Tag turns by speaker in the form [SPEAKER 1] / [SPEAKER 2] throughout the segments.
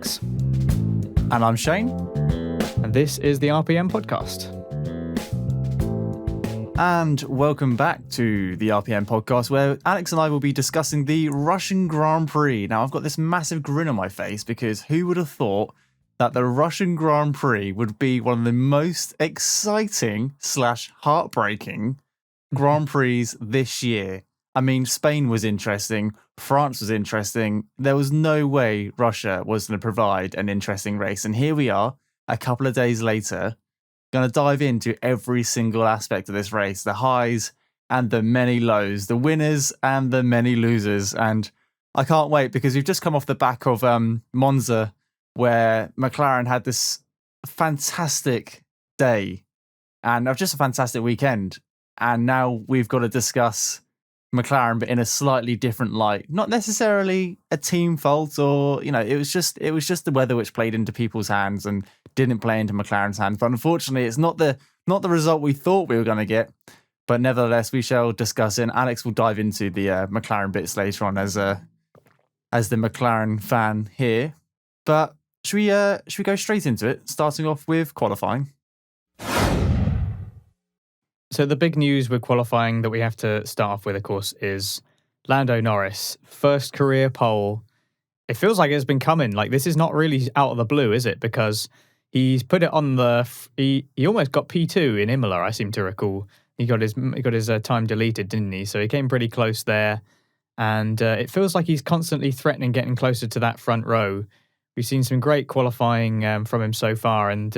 [SPEAKER 1] Alex.
[SPEAKER 2] And I'm Shane.
[SPEAKER 1] And this is the RPM podcast.
[SPEAKER 2] And welcome back to the RPM podcast, where Alex and I will be discussing the Russian Grand Prix. Now, I've got this massive grin on my face because who would have thought that the Russian Grand Prix would be one of the most exciting / heartbreaking Grand Prix this year? I mean, Spain was interesting. France was interesting. There was no way Russia was going to provide an interesting race. And here we are, a couple of days later, going to dive into every single aspect of this race, the highs and the many lows, the winners and the many losers. And I can't wait because we've just come off the back of Monza, where McLaren had this fantastic day and just a fantastic weekend. And now we've got to discuss McLaren, but in a slightly different light. Not necessarily a team fault, or it was just the weather which played into people's hands and didn't play into McLaren's hands. But unfortunately, it's not the result we thought we were going to get. But nevertheless, we shall discuss it. And Alex will dive into the McLaren bits later on as the McLaren fan here. But should we go straight into it, starting off with qualifying?
[SPEAKER 1] So the big news with qualifying that we have to start off with, of course, is Lando Norris, first career pole. It feels like it's been coming. Like, this is not really out of the blue, is it? Because he's put it on he almost got P2 in Imola, I seem to recall. He got his time deleted, didn't he? So he came pretty close there. And it feels like he's constantly threatening getting closer to that front row. We've seen some great qualifying from him so far. And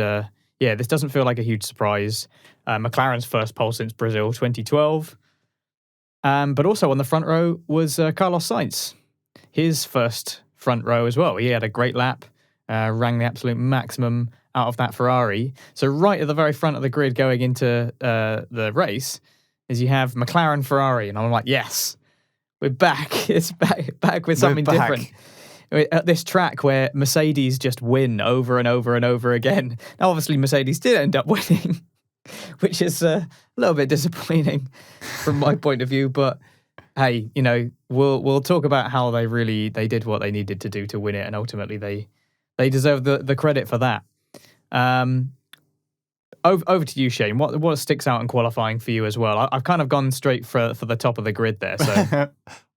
[SPEAKER 1] this doesn't feel like a huge surprise. McLaren's first pole since Brazil 2012. But also on the front row was Carlos Sainz. His first front row as well. He had a great lap, rang the absolute maximum out of that Ferrari. So right at the very front of the grid going into the race is you have McLaren Ferrari. And I'm like, yes, we're back. It's back with something different. At this track where Mercedes just win over and over and over again. Now, obviously, Mercedes did end up winning, which is a little bit disappointing from my point of view. But hey, we'll talk about how they did what they needed to do to win it, and ultimately they deserve the credit for that. Over to you, Shane. What sticks out in qualifying for you as well? I've kind of gone straight for the top of the grid there. So,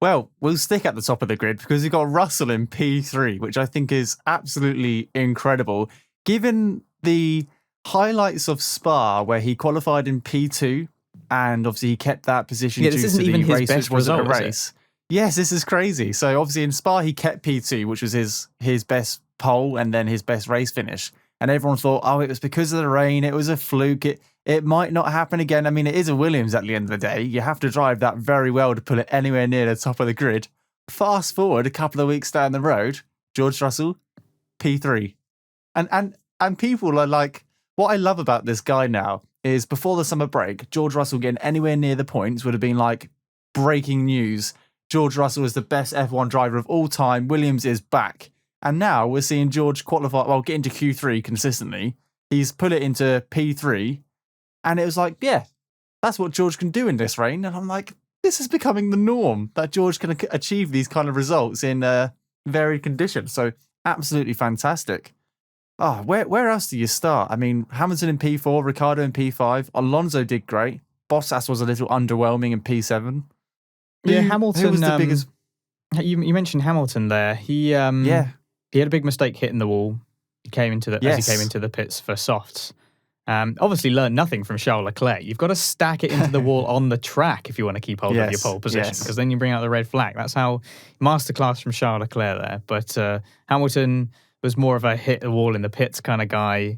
[SPEAKER 2] well, we'll stick at the top of the grid because you've got Russell in P3, which I think is absolutely incredible. Given the highlights of Spa, where he qualified in P2, and obviously he kept that position due to the race, which wasn't a race. Yes, this is crazy. So obviously in Spa he kept P2, which was his best pole and then his best race finish. And everyone thought, it was because of the rain. It was a fluke. It might not happen again. I mean, it is a Williams at the end of the day. You have to drive that very well to pull it anywhere near the top of the grid. Fast forward a couple of weeks down the road, George Russell, P3. And people are like, what I love about this guy now is before the summer break, George Russell getting anywhere near the points would have been like breaking news. George Russell is the best F1 driver of all time. Williams is back. And now we're seeing George get into Q3 consistently. He's put it into P3. And it was like, yeah, that's what George can do in this rain. And I'm like, this is becoming the norm, that George can achieve these kind of results in varied conditions. So absolutely fantastic. Where else do you start? I mean, Hamilton in P4, Ricciardo in P5. Alonso did great. Bottas was a little underwhelming in P7.
[SPEAKER 1] Hamilton.
[SPEAKER 2] Who was the biggest?
[SPEAKER 1] You mentioned Hamilton there. He had a big mistake hitting the wall. He came into the pits for softs. Obviously learned nothing from Charles Leclerc. You've got to stack it into the wall on the track if you want to keep hold of your pole position, because then you bring out the red flag. That's how masterclass from Charles Leclerc there. But Hamilton was more of a hit the wall in the pits kind of guy.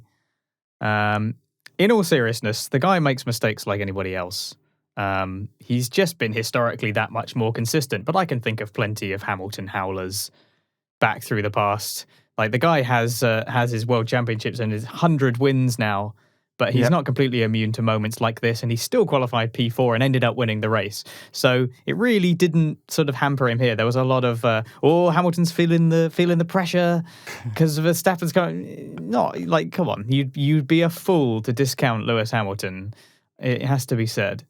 [SPEAKER 1] In all seriousness, the guy makes mistakes like anybody else. He's just been historically that much more consistent, but I can think of plenty of Hamilton howlers back through the past. Like, the guy has his world championships and his 100 wins now, but he's not completely immune to moments like this, and he still qualified P4 and ended up winning the race. So it really didn't sort of hamper him here. There was a lot of, Hamilton's feeling the pressure because of Verstappen's going. No, like, come on, you'd be a fool to discount Lewis Hamilton. It has to be said.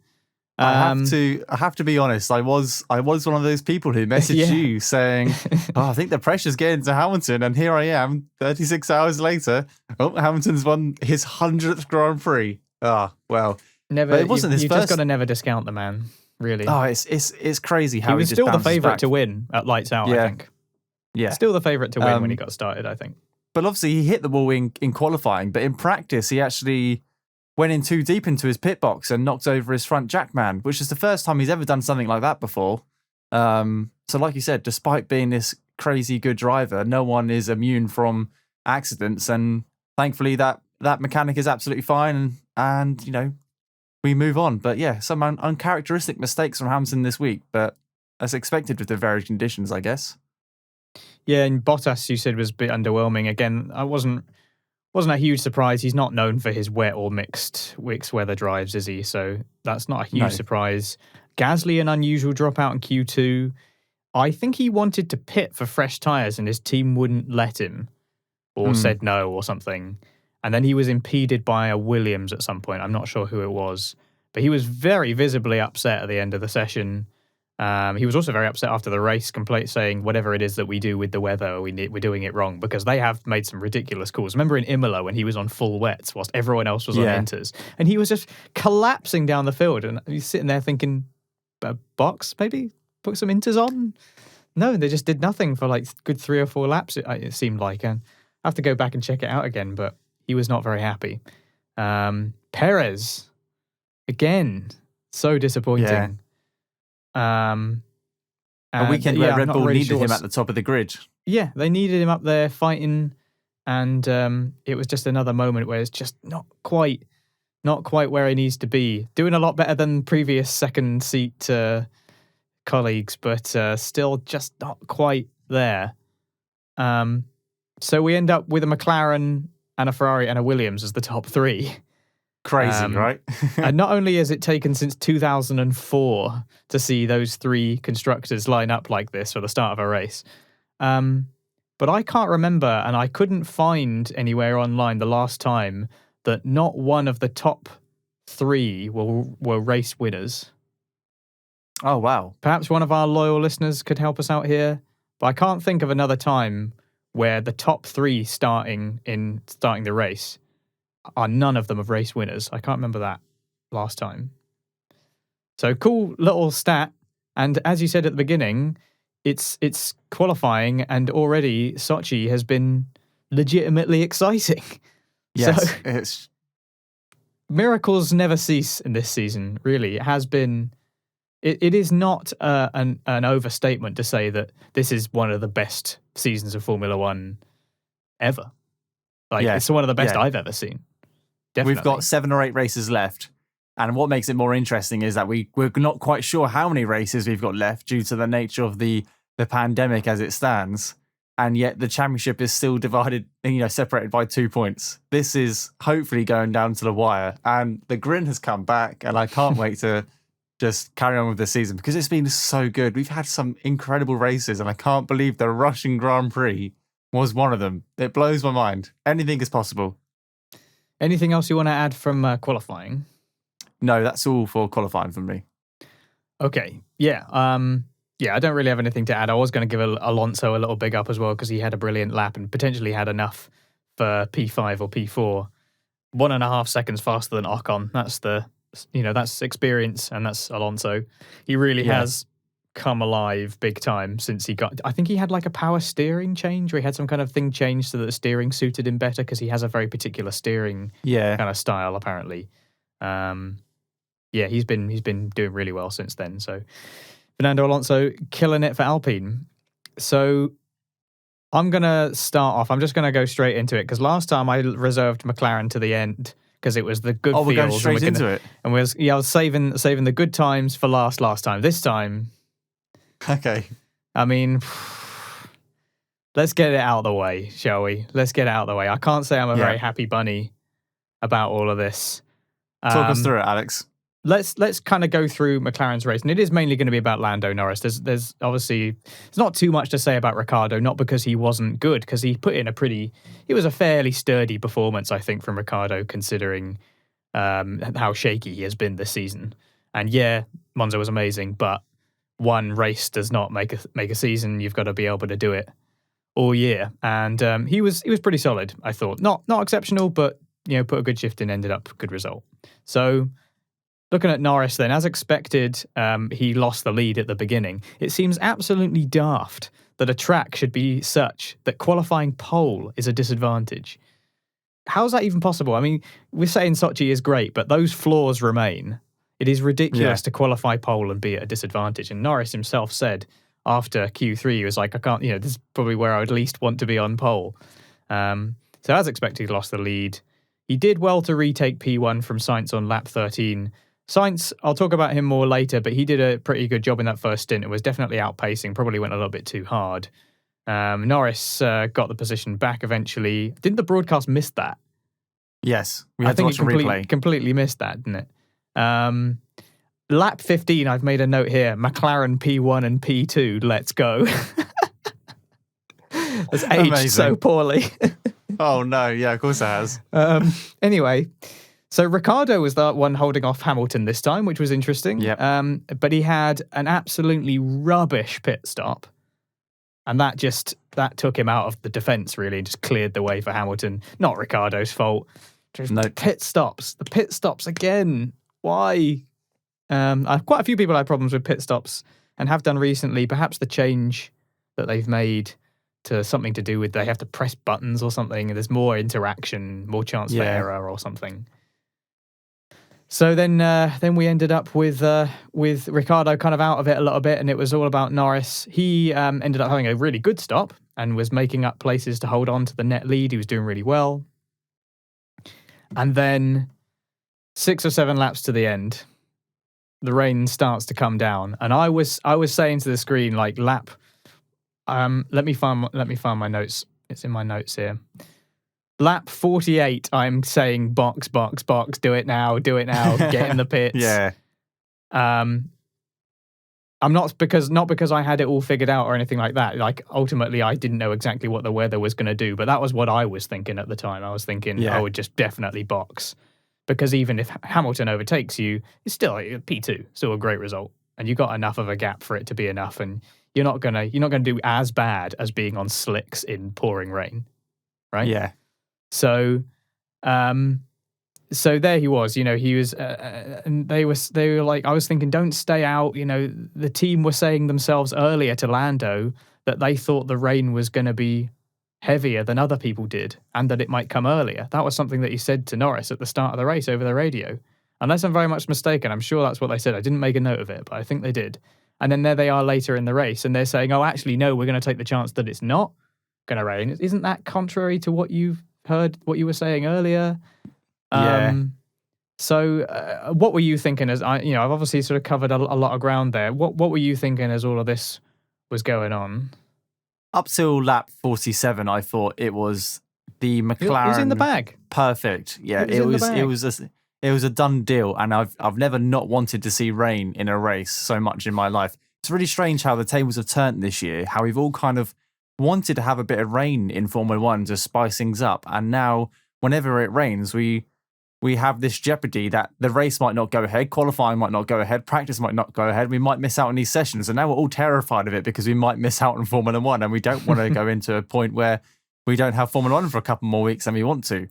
[SPEAKER 2] I have to be honest. I was one of those people who messaged you saying, "Oh, I think the pressure's getting to Hamilton," and here I am, 36 hours later. Oh, Hamilton's won his 100th Grand Prix. Ah, well,
[SPEAKER 1] Never.
[SPEAKER 2] but it wasn't his
[SPEAKER 1] You've
[SPEAKER 2] first.
[SPEAKER 1] just got to never discount the man. Really.
[SPEAKER 2] Oh, it's crazy how
[SPEAKER 1] he was
[SPEAKER 2] just
[SPEAKER 1] still the
[SPEAKER 2] bounces
[SPEAKER 1] favourite
[SPEAKER 2] back.
[SPEAKER 1] to win at Lights Out. I think.
[SPEAKER 2] Yeah,
[SPEAKER 1] still the favourite to win when he got started. I think.
[SPEAKER 2] But obviously, he hit the wall in qualifying. But in practice, he actually went in too deep into his pit box and knocked over his front jackman, which is the first time he's ever done something like that before. So like you said, despite being this crazy good driver, no one is immune from accidents. And thankfully that mechanic is absolutely fine. And you know, we move on. But yeah, some uncharacteristic mistakes from Hamilton this week, but as expected with the varied conditions, I guess.
[SPEAKER 1] Yeah, and Bottas, you said, was a bit underwhelming. Again, I wasn't a huge surprise. He's not known for his wet or mixed weather drives, is he? So that's not a huge surprise. Gasly, an unusual dropout in Q2. I think he wanted to pit for fresh tyres and his team wouldn't let him or said no or something. And then he was impeded by a Williams at some point. I'm not sure who it was. But he was very visibly upset at the end of the session. He was also very upset after the race, saying whatever it is that we do with the weather, we're doing it wrong because they have made some ridiculous calls. Remember in Imola when he was on full wets whilst everyone else was on inters, and he was just collapsing down the field, and he's sitting there thinking, box maybe put some inters on. No, they just did nothing for like good 3 or 4 laps. It seemed like, and I have to go back and check it out again. But he was not very happy. Perez again, so disappointing.
[SPEAKER 2] Yeah. A weekend where Red Bull needed him at the top of the grid.
[SPEAKER 1] Yeah, they needed him up there fighting, and it was just another moment where it's just not quite where he needs to be. Doing a lot better than previous second seat colleagues, but still just not quite there. So we end up with a McLaren and a Ferrari and a Williams as the top 3.
[SPEAKER 2] Crazy, right?
[SPEAKER 1] And not only has it taken since 2004 to see those 3 constructors line up like this for the start of a race, but I can't remember, and I couldn't find anywhere online the last time that not one of the top 3 were race winners.
[SPEAKER 2] Oh, wow.
[SPEAKER 1] Perhaps one of our loyal listeners could help us out here, but I can't think of another time where the top 3 starting the race are none of them of race winners. I can't remember that last time. So cool little stat. And as you said at the beginning, it's qualifying, and already Sochi has been legitimately exciting.
[SPEAKER 2] Yes,
[SPEAKER 1] so, miracles never cease in this season, really. It has been... It is not an overstatement to say that this is one of the best seasons of Formula One ever. It's one of the best I've ever seen. Definitely.
[SPEAKER 2] We've got 7 or 8 races left. And what makes it more interesting is that we're not quite sure how many races we've got left due to the nature of the pandemic as it stands. And yet the championship is still divided, separated by 2 points. This is hopefully going down to the wire. And the grin has come back, and I can't wait to just carry on with the season because it's been so good. We've had some incredible races, and I can't believe the Russian Grand Prix was one of them. It blows my mind. Anything is possible.
[SPEAKER 1] Anything else you want to add from qualifying?
[SPEAKER 2] No, that's all for qualifying for me.
[SPEAKER 1] Okay. Yeah. I don't really have anything to add. I was going to give Alonso a little big up as well because he had a brilliant lap and potentially had enough for P5 or P4. 1.5 seconds faster than Ocon. That's experience, and that's Alonso. He really has come alive big time since I think he had like a power steering change, or he had some kind of thing changed so that the steering suited him better because he has a very particular steering kind of style apparently. He's been doing really well since then. So Fernando Alonso killing it for Alpine. So I'm going to start off. I'm just going to go straight into it because last time I reserved McLaren to the end because it was the good feels.
[SPEAKER 2] We're going straight into it.
[SPEAKER 1] And I was saving the good times for last time. This time...
[SPEAKER 2] Okay.
[SPEAKER 1] I mean, let's get it out of the way, shall we? Let's get it out of the way. I can't say I'm a very happy bunny about all of this.
[SPEAKER 2] Talk us through it, Alex.
[SPEAKER 1] Let's kind of go through McLaren's race, and it is mainly going to be about Lando Norris. There's obviously not too much to say about Ricciardo, not because he wasn't good, because he put in it was a fairly sturdy performance, I think, from Ricciardo, considering how shaky he has been this season. And Monza was amazing, but one race does not make a season. You've got to be able to do it all year. And he was pretty solid, I thought. Not exceptional, but put a good shift in, ended up good result. So looking at Norris then, as expected, he lost the lead at the beginning. It seems absolutely daft that a track should be such that qualifying pole is a disadvantage. How's that even possible? I mean, we're saying Sochi is great, but those flaws remain. It is ridiculous to qualify pole and be at a disadvantage. And Norris himself said after Q3, he was like, I can't, this is probably where I would least want to be on pole. So as expected, he lost the lead. He did well to retake P1 from Sainz on lap 13. Sainz, I'll talk about him more later, but he did a pretty good job in that first stint. It was definitely outpacing, probably went a little bit too hard. Norris got the position back eventually. Didn't the broadcast miss that?
[SPEAKER 2] Yes, we had to watch a replay.
[SPEAKER 1] Completely missed that, didn't it? Lap 15, I've made a note here. McLaren P1 and P2, let's go. It's aged so poorly.
[SPEAKER 2] Oh no, yeah, of course it has.
[SPEAKER 1] Anyway, so Ricciardo was the one holding off Hamilton this time, which was interesting.
[SPEAKER 2] Yep.
[SPEAKER 1] But he had an absolutely rubbish pit stop. And that took him out of the defence, really, and just cleared the way for Hamilton. Not Ricciardo's fault.
[SPEAKER 2] No.
[SPEAKER 1] The pit stops again. Why? Quite a few people had problems with pit stops and have done recently. Perhaps the change that they've made to something to do with they have to press buttons or something. And there's more interaction, more chance for error or something. So then we ended up with Ricciardo kind of out of it a little bit, and it was all about Norris. He ended up having a really good stop and was making up places to hold on to the net lead. He was doing really well. And then 6 or 7 laps to the end, the rain starts to come down, and I was saying to the screen like lap. Let me find my notes. It's in my notes here. Lap 48, I'm saying box, do it now, get in the pits.
[SPEAKER 2] Yeah.
[SPEAKER 1] I'm not because I had it all figured out or anything like that. Like ultimately I didn't know exactly what the weather was going to do, but that was what I was thinking at the time. I was thinking I would just definitely box. Because even if Hamilton overtakes you, it's still P2, still a great result. And you got enough of a gap for it to be enough, and you're not gonna do as bad as being on slicks in pouring rain. Right?
[SPEAKER 2] Yeah.
[SPEAKER 1] So, so there he was. He was, and they were like, I was thinking, don't stay out. The team were saying themselves earlier to Lando that they thought the rain was going to be heavier than other people did, and that it might come earlier. That was something that he said to Norris at the start of the race over the radio. Unless I'm very much mistaken, I'm sure that's what they said. I didn't make a note of it, but I think they did. And then there they are later in the race, and they're saying, oh, actually, no, we're going to take the chance that it's not going to rain. Isn't that contrary to what you've heard, what you were saying earlier?
[SPEAKER 2] Yeah.
[SPEAKER 1] So what were you thinking as I've obviously sort of covered a lot of ground there. What were you thinking as all of this was going on?
[SPEAKER 2] Up till lap 47, I thought it was the McLaren.
[SPEAKER 1] It was in the bag.
[SPEAKER 2] Perfect. Yeah, it was a done deal, and I've never not wanted to see rain in a race so much in my life. It's really strange how the tables have turned this year, how we've all kind of wanted to have a bit of rain in Formula 1 to spice things up, and now whenever it rains, we have this jeopardy that the race might not go ahead, qualifying might not go ahead, practice might not go ahead, we might miss out on these sessions, and now we're all terrified of it because we might miss out on Formula 1, and we don't want to go into a point where we don't have Formula 1 for a couple more weeks than we want to.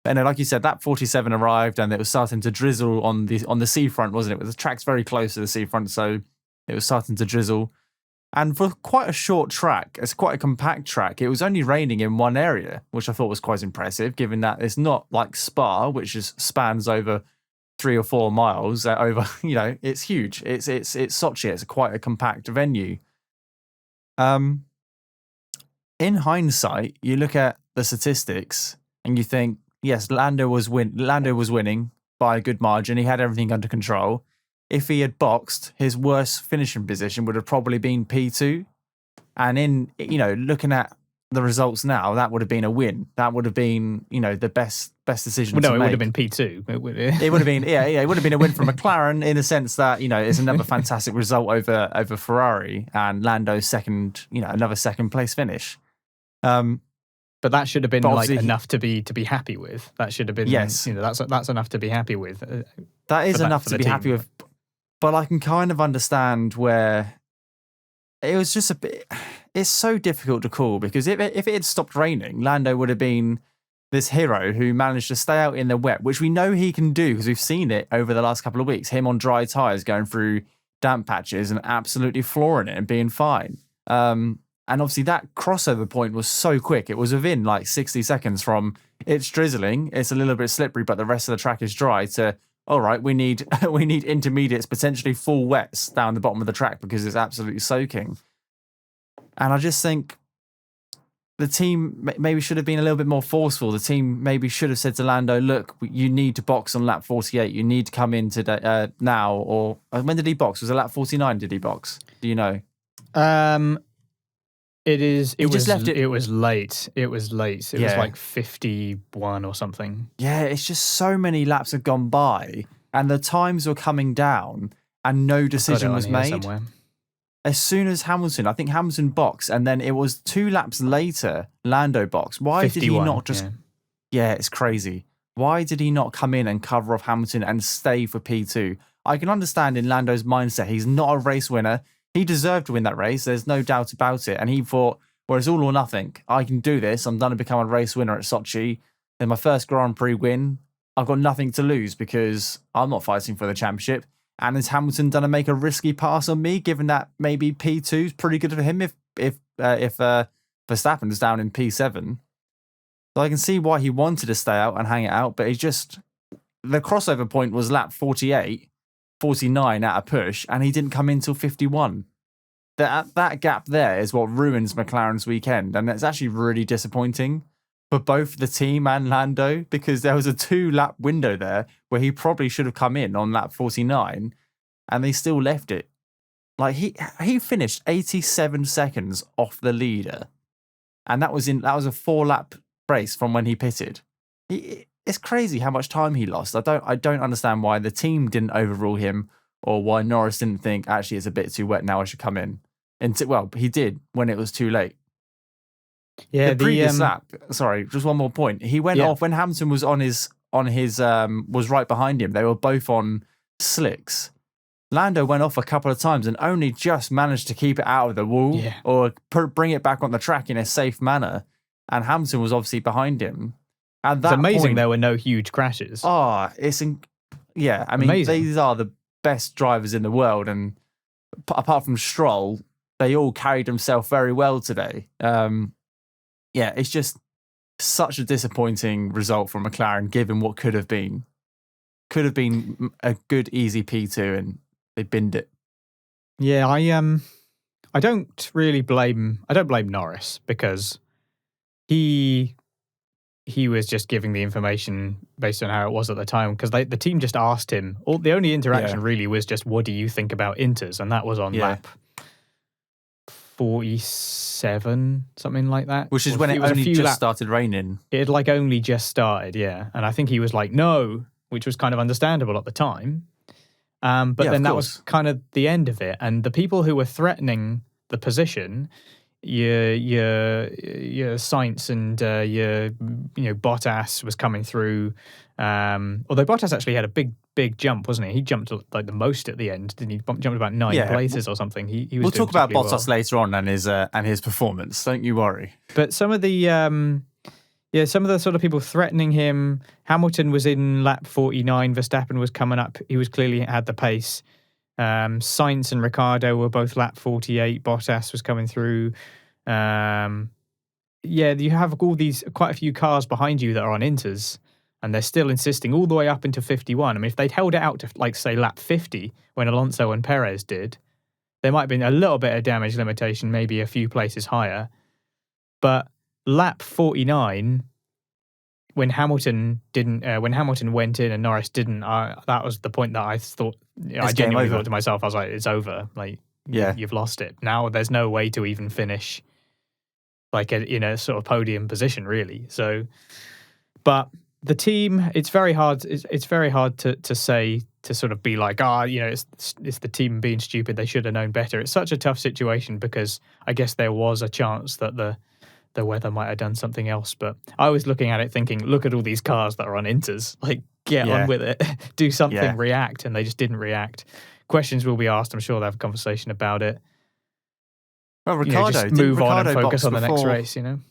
[SPEAKER 2] But anyway, like you said, lap 47 arrived, and it was starting to drizzle on the seafront, wasn't it? The track's very close to the seafront, so it was starting to drizzle. And for quite a short track, it's quite a compact track, it was only raining in one area, which I thought was quite impressive, given that it's not like Spa, which spans over 3 or 4 miles. It's huge. It's Sochi. It's quite a compact venue. In hindsight, you look at the statistics and you think, yes, Lando was winning by a good margin. He had everything under control. If he had boxed, his worst finishing position would have probably been P2. And looking at the results now, that would have been a win. That would have been, the best decision to make.
[SPEAKER 1] No, it would have been P2. It would
[SPEAKER 2] have been, it would have been a win for McLaren in the sense that, it's another fantastic result over Ferrari, and Lando's another second place finish.
[SPEAKER 1] But that should have been enough to be happy with. That should have been, that's enough to be happy with.
[SPEAKER 2] That is enough to be happy with. But I can kind of understand where it was just a bit. It's so difficult to call because if it had stopped raining, Lando would have been this hero who managed to stay out in the wet, which we know he can do because we've seen it over the last couple of weeks. Him on dry tyres going through damp patches and absolutely flooring it and being fine. And obviously that crossover point was so quick. It was within like 60 seconds from it's drizzling, it's a little bit slippery, but the rest of the track is dry to, all right, we need intermediates, potentially full wets down the bottom of the track because it's absolutely soaking. And I just think the team maybe should have been a little bit more forceful. The team maybe should have said to Lando, look, you need to box on lap 48. You need to come in today, now. Or when did he box? Was it lap 49 did he box? Do you know?
[SPEAKER 1] It is. It was late. It was late. It was like 51 or something.
[SPEAKER 2] Yeah, it's just so many laps have gone by, and the times were coming down, and no decision was made. Somewhere. As soon as Hamilton, I think Hamilton boxed, and then it was 2 laps later, Lando boxed. Why 51, did he not just? Yeah, it's crazy. Why did he not come in and cover off Hamilton and stay for P2? I can understand in Lando's mindset, he's not a race winner. He deserved to win that race. There's no doubt about it. And he thought, well, it's all or nothing. I can do this. I'm going to become a race winner at Sochi. Then my first Grand Prix win. I've got nothing to lose because I'm not fighting for the championship. And is Hamilton going to make a risky pass on me, given that maybe P2 is pretty good for him if Verstappen's down in P7? So I can see why he wanted to stay out and hang it out, but the crossover point was lap 48. 49 at a push, and he didn't come in till 51. That gap there is what ruins McLaren's weekend, and it's actually really disappointing for both the team and Lando because there was a 2-lap window there where he probably should have come in on lap 49, and they still left it. Like he finished 87 seconds off the leader, and that was a 4-lap race from when he pitted. It's crazy how much time he lost. I don't understand why the team didn't overrule him or why Norris didn't think, actually, it's a bit too wet now, I should come in. Well, he did when it was too late. Yeah, the previous lap, sorry, just one more point. He went off when Hamilton was was right behind him. They were both on slicks. Lando went off a couple of times and only just managed to keep it out of the wall or bring it back on the track in a safe manner. And Hamilton was obviously behind him. It's
[SPEAKER 1] amazing there were no huge crashes.
[SPEAKER 2] Oh, these are the best drivers in the world, and apart from Stroll, they all carried themselves very well today. It's just such a disappointing result from McLaren, given what could have been. Could have been a good, easy P2, and they binned it.
[SPEAKER 1] Yeah, I don't blame Norris because he was just giving the information based on how it was at the time because the team just asked him. The only interaction really was just, what do you think about Inters? And that was on lap 47, something like that.
[SPEAKER 2] Which is when it only just started raining.
[SPEAKER 1] It had only just started, yeah. And I think he was like, no, which was kind of understandable at the time. But then that was kind of the end of it. And the people who were threatening the position, your Sainz and your Bottas was coming through. Although Bottas actually had a big jump, wasn't he? He jumped the most at the end, didn't he? Jumped about 9 places or something. He was.
[SPEAKER 2] We'll talk about Bottas later on and his performance. Don't you worry.
[SPEAKER 1] But some of the some of the sort of people threatening him. Hamilton was in lap 49. Verstappen was coming up. He was clearly had the pace. Sainz and Ricciardo were both lap 48. Bottas was coming through. You have quite a few cars behind you that are on inters, and they're still insisting all the way up into 51. I mean, if they'd held it out to, say, lap 50, when Alonso and Perez did, there might have been a little bit of damage limitation, maybe a few places higher. But lap 49, when Hamilton went in and Norris didn't, that was the point that I thought. I genuinely thought to myself, I was like, it's over. You've lost it. Now there's no way to even finish in a sort of podium position, really. So, but the team, it's very hard. It's very hard to say, to sort of be like, it's the team being stupid. They should have known better. It's such a tough situation because I guess there was a chance that the weather might have done something else. But I was looking at it thinking, look at all these cars that are on inters. Get on with it. Do something, react. And they just didn't react. questions will be asked. I'm sure they'll have a conversation about it.
[SPEAKER 2] Well, Ricardo
[SPEAKER 1] just move on and focus on the next
[SPEAKER 2] before,
[SPEAKER 1] race.
[SPEAKER 2] I'm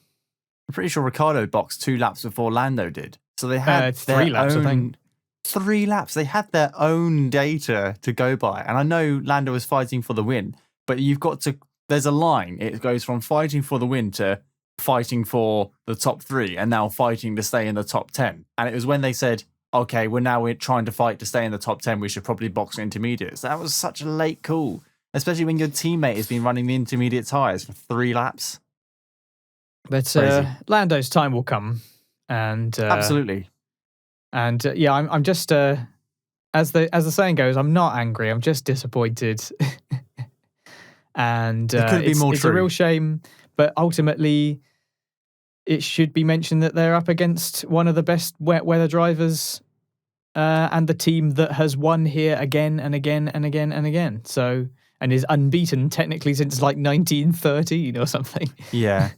[SPEAKER 2] pretty sure Ricardo boxed 2 laps before Lando did. So they had
[SPEAKER 1] 3 laps, I think.
[SPEAKER 2] 3 laps. They had their own data to go by. And I know Lando was fighting for the win, but there's a line. It goes from fighting for the win to fighting for the top 3 and now fighting to stay in the top 10. And it was when they said, okay, we're trying to fight to stay in the top 10. We should probably box intermediates. That was such a late call, especially when your teammate has been running the intermediate tyres for 3 laps.
[SPEAKER 1] But Lando's time will come. And
[SPEAKER 2] absolutely.
[SPEAKER 1] And I'm just, as the saying goes, I'm not angry. I'm just disappointed. And it's a real shame. But ultimately, it should be mentioned that they're up against one of the best wet weather drivers and the team that has won here again and again and again and again. So, and is unbeaten technically since like 1913 or something.
[SPEAKER 2] Yeah.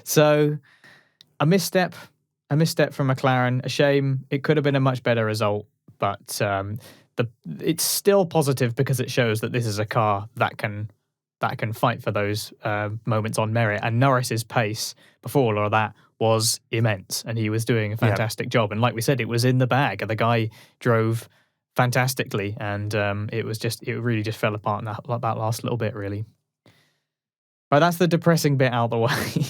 [SPEAKER 1] So, a misstep from McLaren. A shame. It could have been a much better result, but it's still positive because it shows that this is a car that can fight for those moments on merit. And Norris's pace before all of that was immense, and he was doing a fantastic job. And like we said, it was in the bag. The guy drove fantastically, and it really just fell apart in that last little bit, really. But that's the depressing bit out of the way.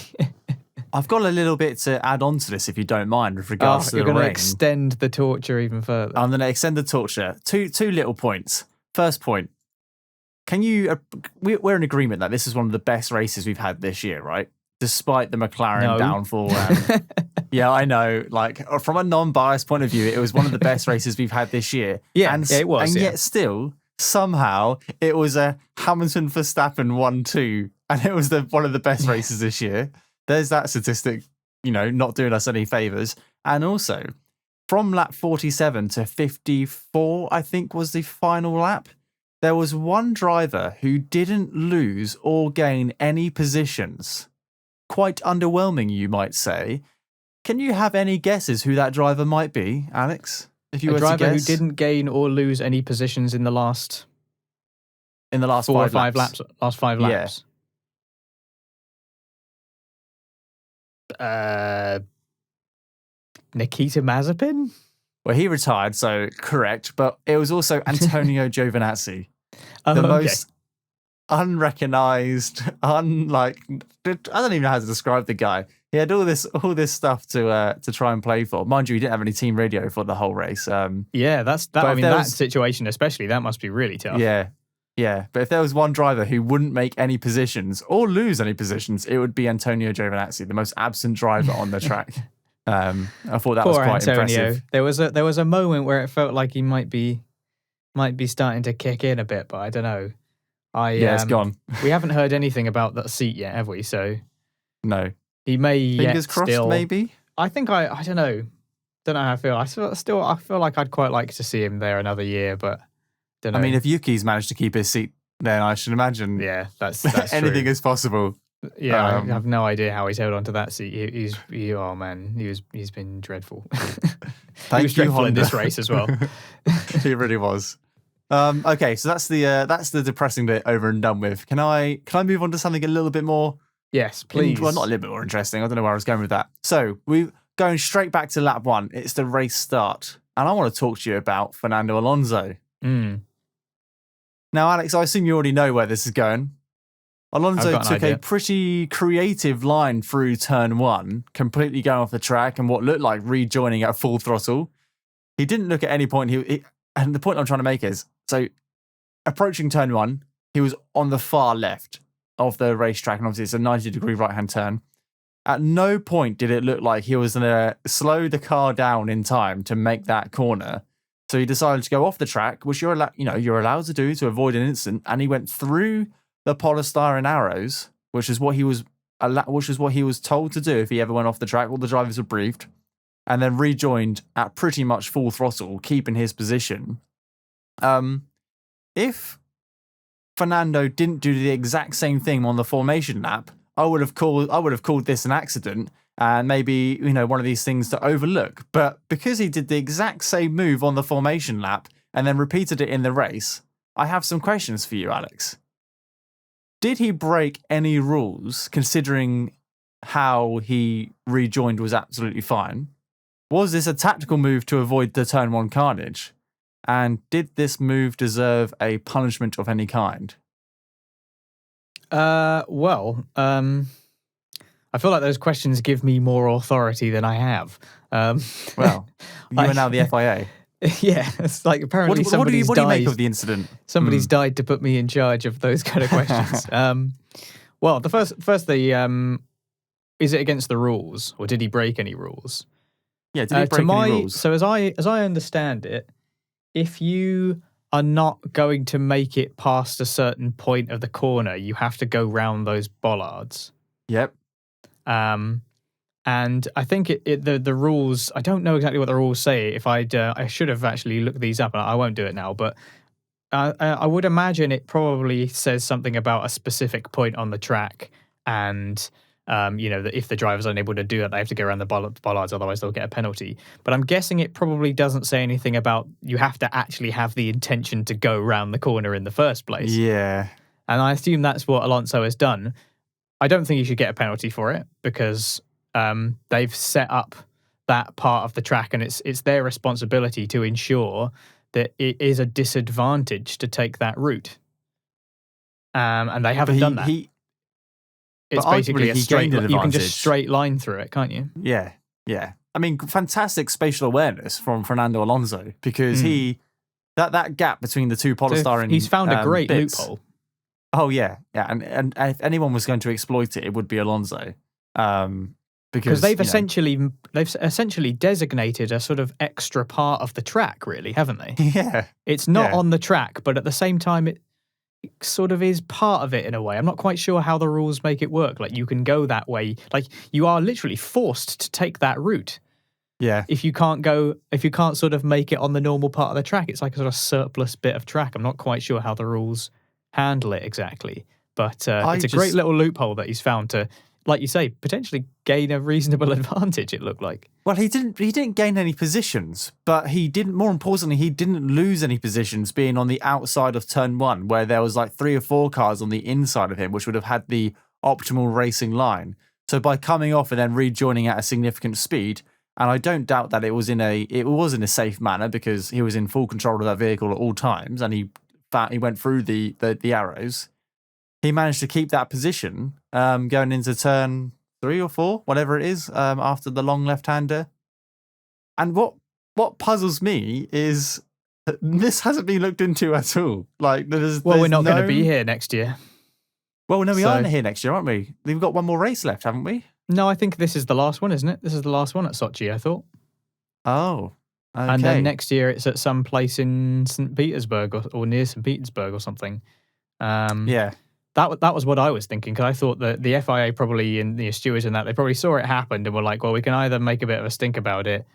[SPEAKER 2] I've got a little bit to add on to this, if you don't mind, with regards to the rain.
[SPEAKER 1] You're going to extend the torture even further.
[SPEAKER 2] I'm going to extend the torture. Two little points. First point. We're in agreement that this is one of the best races we've had this year, right? Despite the McLaren downfall. Yeah, I know. Like, from a non-biased point of view, it was one of the best races we've had this year.
[SPEAKER 1] Yeah, it was.
[SPEAKER 2] And yet still, somehow, it was a Hamilton-Verstappen 1-2, and it was one of the best races this year. There's that statistic, not doing us any favours. And also, from lap 47 to 54, I think was the final lap, there was one driver who didn't lose or gain any positions. Quite underwhelming, you might say. Can you have any guesses who that driver might be, Alex? If you were to guess?
[SPEAKER 1] A driver who didn't gain or lose any positions in the last
[SPEAKER 2] 4 or 5 laps.
[SPEAKER 1] Last 5 laps. Nikita Mazepin?
[SPEAKER 2] Well, he retired, so correct. But it was also Antonio Giovinazzi. The most unrecognised, I don't even know how to describe the guy. He had all this stuff to try and play for. Mind you, he didn't have any team radio for the whole race.
[SPEAKER 1] That situation especially, that must be really tough.
[SPEAKER 2] Yeah. But if there was one driver who wouldn't make any positions or lose any positions, it would be Antonio Giovinazzi, the most absent driver on the track. I thought that was quite impressive.
[SPEAKER 1] There was a moment where it felt like he might be starting to kick in a bit, but I don't know.
[SPEAKER 2] It's gone.
[SPEAKER 1] We haven't heard anything about that seat yet, have we? So
[SPEAKER 2] no.
[SPEAKER 1] He may
[SPEAKER 2] fingers crossed,
[SPEAKER 1] still,
[SPEAKER 2] maybe.
[SPEAKER 1] I think I don't know. Don't know how I feel. I feel like I'd quite like to see him there another year, but don't know.
[SPEAKER 2] I mean, if Yuki's managed to keep his seat, then I should imagine
[SPEAKER 1] that's
[SPEAKER 2] anything
[SPEAKER 1] true.
[SPEAKER 2] is possible.
[SPEAKER 1] Yeah, I have no idea how he's held on to that seat. He's been dreadful. He was dreadful in this race as well.
[SPEAKER 2] He really was. Okay, so that's the depressing bit over and done with. Can I move on to something a little bit more?
[SPEAKER 1] Yes, please.
[SPEAKER 2] Well, not a little bit more interesting. I don't know where I was going with that. So we're going straight back to lap 1. It's the race start, and I want to talk to you about Fernando Alonso. Now, Alex, I assume you already know where this is going. Alonso took a pretty creative line through turn 1, completely going off the track and what looked like rejoining at full throttle. He didn't look at any point. And the point I'm trying to make is, so approaching turn 1, he was on the far left of the racetrack, and obviously it's a 90-degree right-hand turn. At no point did it look like he was going to slow the car down in time to make that corner. So he decided to go off the track, which you're allowed to do to avoid an incident, and he went through the polystyrene arrows, which is what he was told to do if he ever went off the track. All the drivers were briefed, and then rejoined at pretty much full throttle, keeping his position. If Fernando didn't do the exact same thing on the formation lap, I would have called this an accident and maybe one of these things to overlook. But because he did the exact same move on the formation lap and then repeated it in the race, I have some questions for you, Alex. Did he break any rules, considering how he rejoined was absolutely fine? Was this a tactical move to avoid the turn 1 carnage? And did this move deserve a punishment of any kind?
[SPEAKER 1] Well, I feel like those questions give me more authority than I have.
[SPEAKER 2] Well, you are now the FIA.
[SPEAKER 1] Yeah, it's like apparently
[SPEAKER 2] What do you make of the incident?
[SPEAKER 1] Somebody's died to put me in charge of those kind of questions. Well, the first, is it against the rules, or did he break any rules?
[SPEAKER 2] Yeah, did he break any rules?
[SPEAKER 1] So as I understand it, if you are not going to make it past a certain point of the corner, you have to go round those bollards.
[SPEAKER 2] Yep.
[SPEAKER 1] And I think the rules, I don't know exactly what the rules say. If I should have actually looked these up, and I won't do it now, but I would imagine it probably says something about a specific point on the track, and that if the driver's unable to do that, they have to go around the bollards, otherwise they'll get a penalty. But I'm guessing it probably doesn't say anything about you have to actually have the intention to go round the corner in the first place.
[SPEAKER 2] Yeah.
[SPEAKER 1] And I assume that's what Alonso has done. I don't think he should get a penalty for it, because they've set up that part of the track, and it's their responsibility to ensure that it is a disadvantage to take that route. And they haven't done that. It's basically a straight line. You can just straight line through it, can't you?
[SPEAKER 2] Yeah, yeah. I mean, fantastic spatial awareness from Fernando Alonso, because that gap between the two polystyrene
[SPEAKER 1] he's found a great
[SPEAKER 2] bits,
[SPEAKER 1] loophole.
[SPEAKER 2] Oh yeah, yeah. And if anyone was going to exploit it, it would be Alonso. Because
[SPEAKER 1] they've essentially designated a sort of extra part of the track, really, haven't they?
[SPEAKER 2] Yeah.
[SPEAKER 1] It's not on the track, but at the same time, it sort of is part of it in a way. I'm not quite sure how the rules make it work. Like, you can go that way. Like, you are literally forced to take that route.
[SPEAKER 2] Yeah.
[SPEAKER 1] If you can't sort of make it on the normal part of the track, it's like a sort of surplus bit of track. I'm not quite sure how the rules handle it exactly. But it's a great little loophole that he's found to, like you say, potentially gain a reasonable advantage, it looked like.
[SPEAKER 2] Well, he didn't gain any positions, but more importantly, he didn't lose any positions being on the outside of turn 1, where there was like 3 or 4 cars on the inside of him, which would have had the optimal racing line. So by coming off and then rejoining at a significant speed, and I don't doubt that it was in a safe manner, because he was in full control of that vehicle at all times, and he went through the arrows. He managed to keep that position going into turn 3 or 4, whatever it is, after the long left-hander. And what puzzles me is that this hasn't been looked into at all. Like,
[SPEAKER 1] we're not going to be here next year.
[SPEAKER 2] Well, no, we aren't here next year, aren't we? We've got one more race left, haven't we?
[SPEAKER 1] No, I think this is the last one, isn't it? This is the last one at Sochi, I thought.
[SPEAKER 2] Oh, okay.
[SPEAKER 1] And then next year it's at some place in St. Petersburg or near St. Petersburg or something.
[SPEAKER 2] Yeah.
[SPEAKER 1] That was what I was thinking, because I thought that the FIA probably, and the stewards and that, they probably saw it happen and were like, well, we can either make a bit of a stink about it,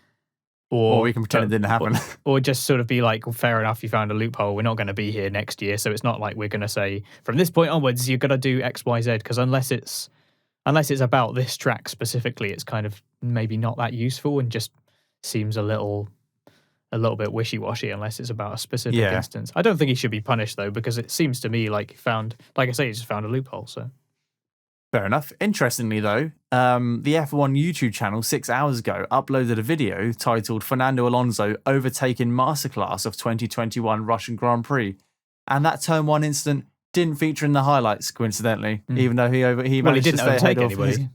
[SPEAKER 1] or
[SPEAKER 2] we can pretend it didn't happen.
[SPEAKER 1] Or just sort of be like, well, fair enough, you found a loophole, we're not going to be here next year, so it's not like we're going to say, from this point onwards, you're going to do X, Y, Z, because unless it's about this track specifically, it's kind of maybe not that useful and just seems a little bit wishy-washy unless it's about a specific instance. I don't think he should be punished, though, because it seems to me like he just found a loophole. So
[SPEAKER 2] fair enough. Interestingly, though, the F1 YouTube channel 6 hours ago uploaded a video titled "Fernando Alonso Overtaking Masterclass of 2021 Russian Grand Prix," and that turn 1 incident didn't feature in the highlights, coincidentally, even though he managed to stay ahead of anybody.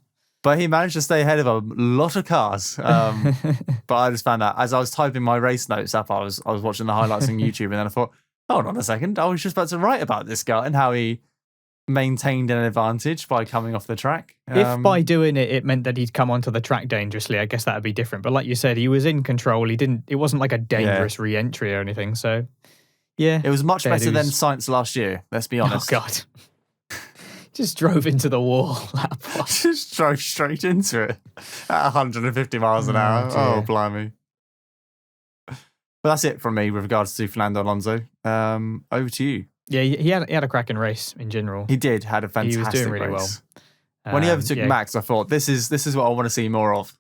[SPEAKER 2] But he managed to stay ahead of a lot of cars. But I just found that as I was typing my race notes up, I was watching the highlights on YouTube, and then I thought, hold on a second, I was just about to write about this guy and how he maintained an advantage by coming off the track.
[SPEAKER 1] If by doing it, it meant that he'd come onto the track dangerously, I guess that would be different. But like you said, he was in control. It wasn't like a dangerous re-entry or anything. So, yeah.
[SPEAKER 2] It was much better than Sainz last year, let's be honest.
[SPEAKER 1] Oh, God. Just drove into the wall.
[SPEAKER 2] Just drove straight into it at 150 miles an hour. Oh, blimey. But that's it from me with regards to Fernando Alonso. Over to you.
[SPEAKER 1] Yeah, he had a cracking race in general.
[SPEAKER 2] He did, had a fantastic race.
[SPEAKER 1] He was doing really well.
[SPEAKER 2] When he overtook Max, I thought, this is what I want to see more of.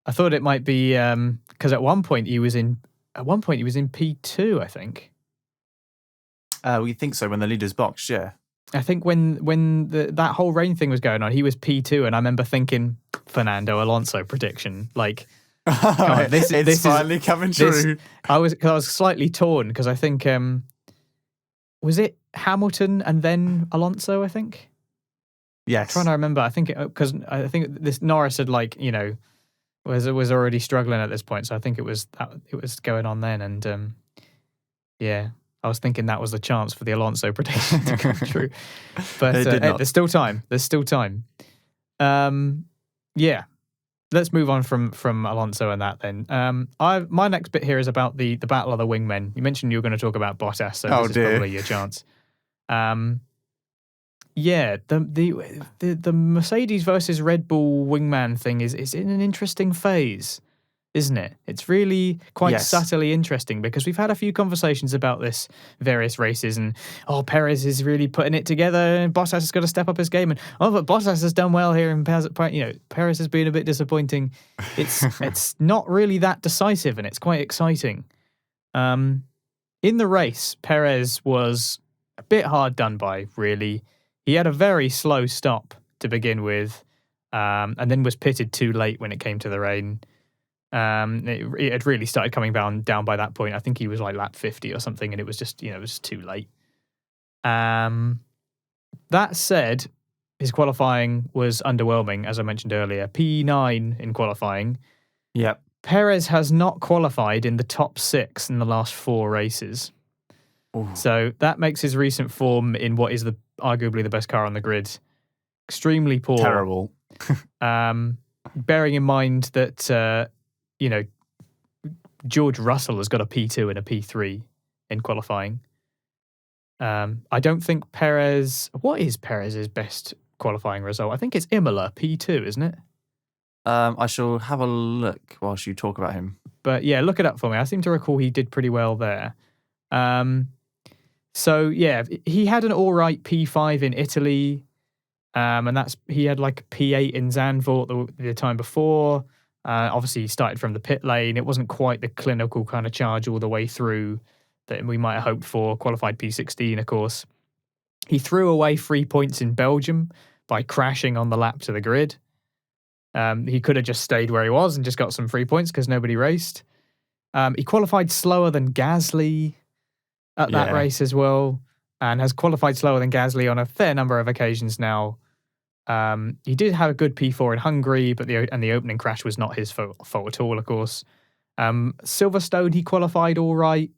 [SPEAKER 1] I thought it might be, because at one point he was in at one point he was in P2, I think.
[SPEAKER 2] We think so when the leader's boxed, yeah.
[SPEAKER 1] I think when that whole rain thing was going on, he was P2, and I remember thinking Fernando Alonso prediction. Like, come on,
[SPEAKER 2] it's finally coming true.
[SPEAKER 1] I was slightly torn because I think was it Hamilton and then Alonso? I think.
[SPEAKER 2] Yes.
[SPEAKER 1] I'm trying to remember. I think because I think this Norris had was already struggling at this point, so I think it was going on then, and yeah. I was thinking that was the chance for the Alonso prediction to come true. But hey, there's still time. Yeah. Let's move on from Alonso and that then. My next bit here is about the battle of the wingmen. You mentioned you were going to talk about Bottas, so this is probably your chance. Yeah, the Mercedes versus Red Bull wingman thing is in an interesting phase, isn't it? It's really quite subtly interesting because we've had a few conversations about this various races and Perez is really putting it together and Bottas has got to step up his game and but Bottas has done well here and Perez has been a bit disappointing. It's not really that decisive and it's quite exciting. In the race, Perez was a bit hard done by, really. He had a very slow stop to begin with and then was pitted too late when it came to the rain. It had really started coming down by that point. I think he was like lap 50 or something, and it was just, it was too late. That said, his qualifying was underwhelming, as I mentioned earlier. P9 in qualifying.
[SPEAKER 2] Yep.
[SPEAKER 1] Perez has not qualified in the top 6 in the last 4 races. Ooh. So that makes his recent form in what is arguably the best car on the grid extremely poor.
[SPEAKER 2] Terrible.
[SPEAKER 1] Bearing in mind that George Russell has got a P2 and a P3 in qualifying. I don't think Perez... What is Perez's best qualifying result? I think it's Imola, P2, isn't it?
[SPEAKER 2] I shall have a look whilst you talk about him.
[SPEAKER 1] But yeah, look it up for me. I seem to recall he did pretty well there. So yeah, he had an all right P5 in Italy. And he had like a P8 in Zandvoort the time before. Obviously, he started from the pit lane. It wasn't quite the clinical kind of charge all the way through that we might have hoped for. Qualified P16, of course. He threw away 3 points in Belgium by crashing on the lap to the grid. He could have just stayed where he was and just got some 3 points because nobody raced. He qualified slower than Gasly at that race as well, and has qualified slower than Gasly on a fair number of occasions now. He did have a good P4 in Hungary, but the opening crash was not his fault at all, of course. Silverstone, he qualified all right.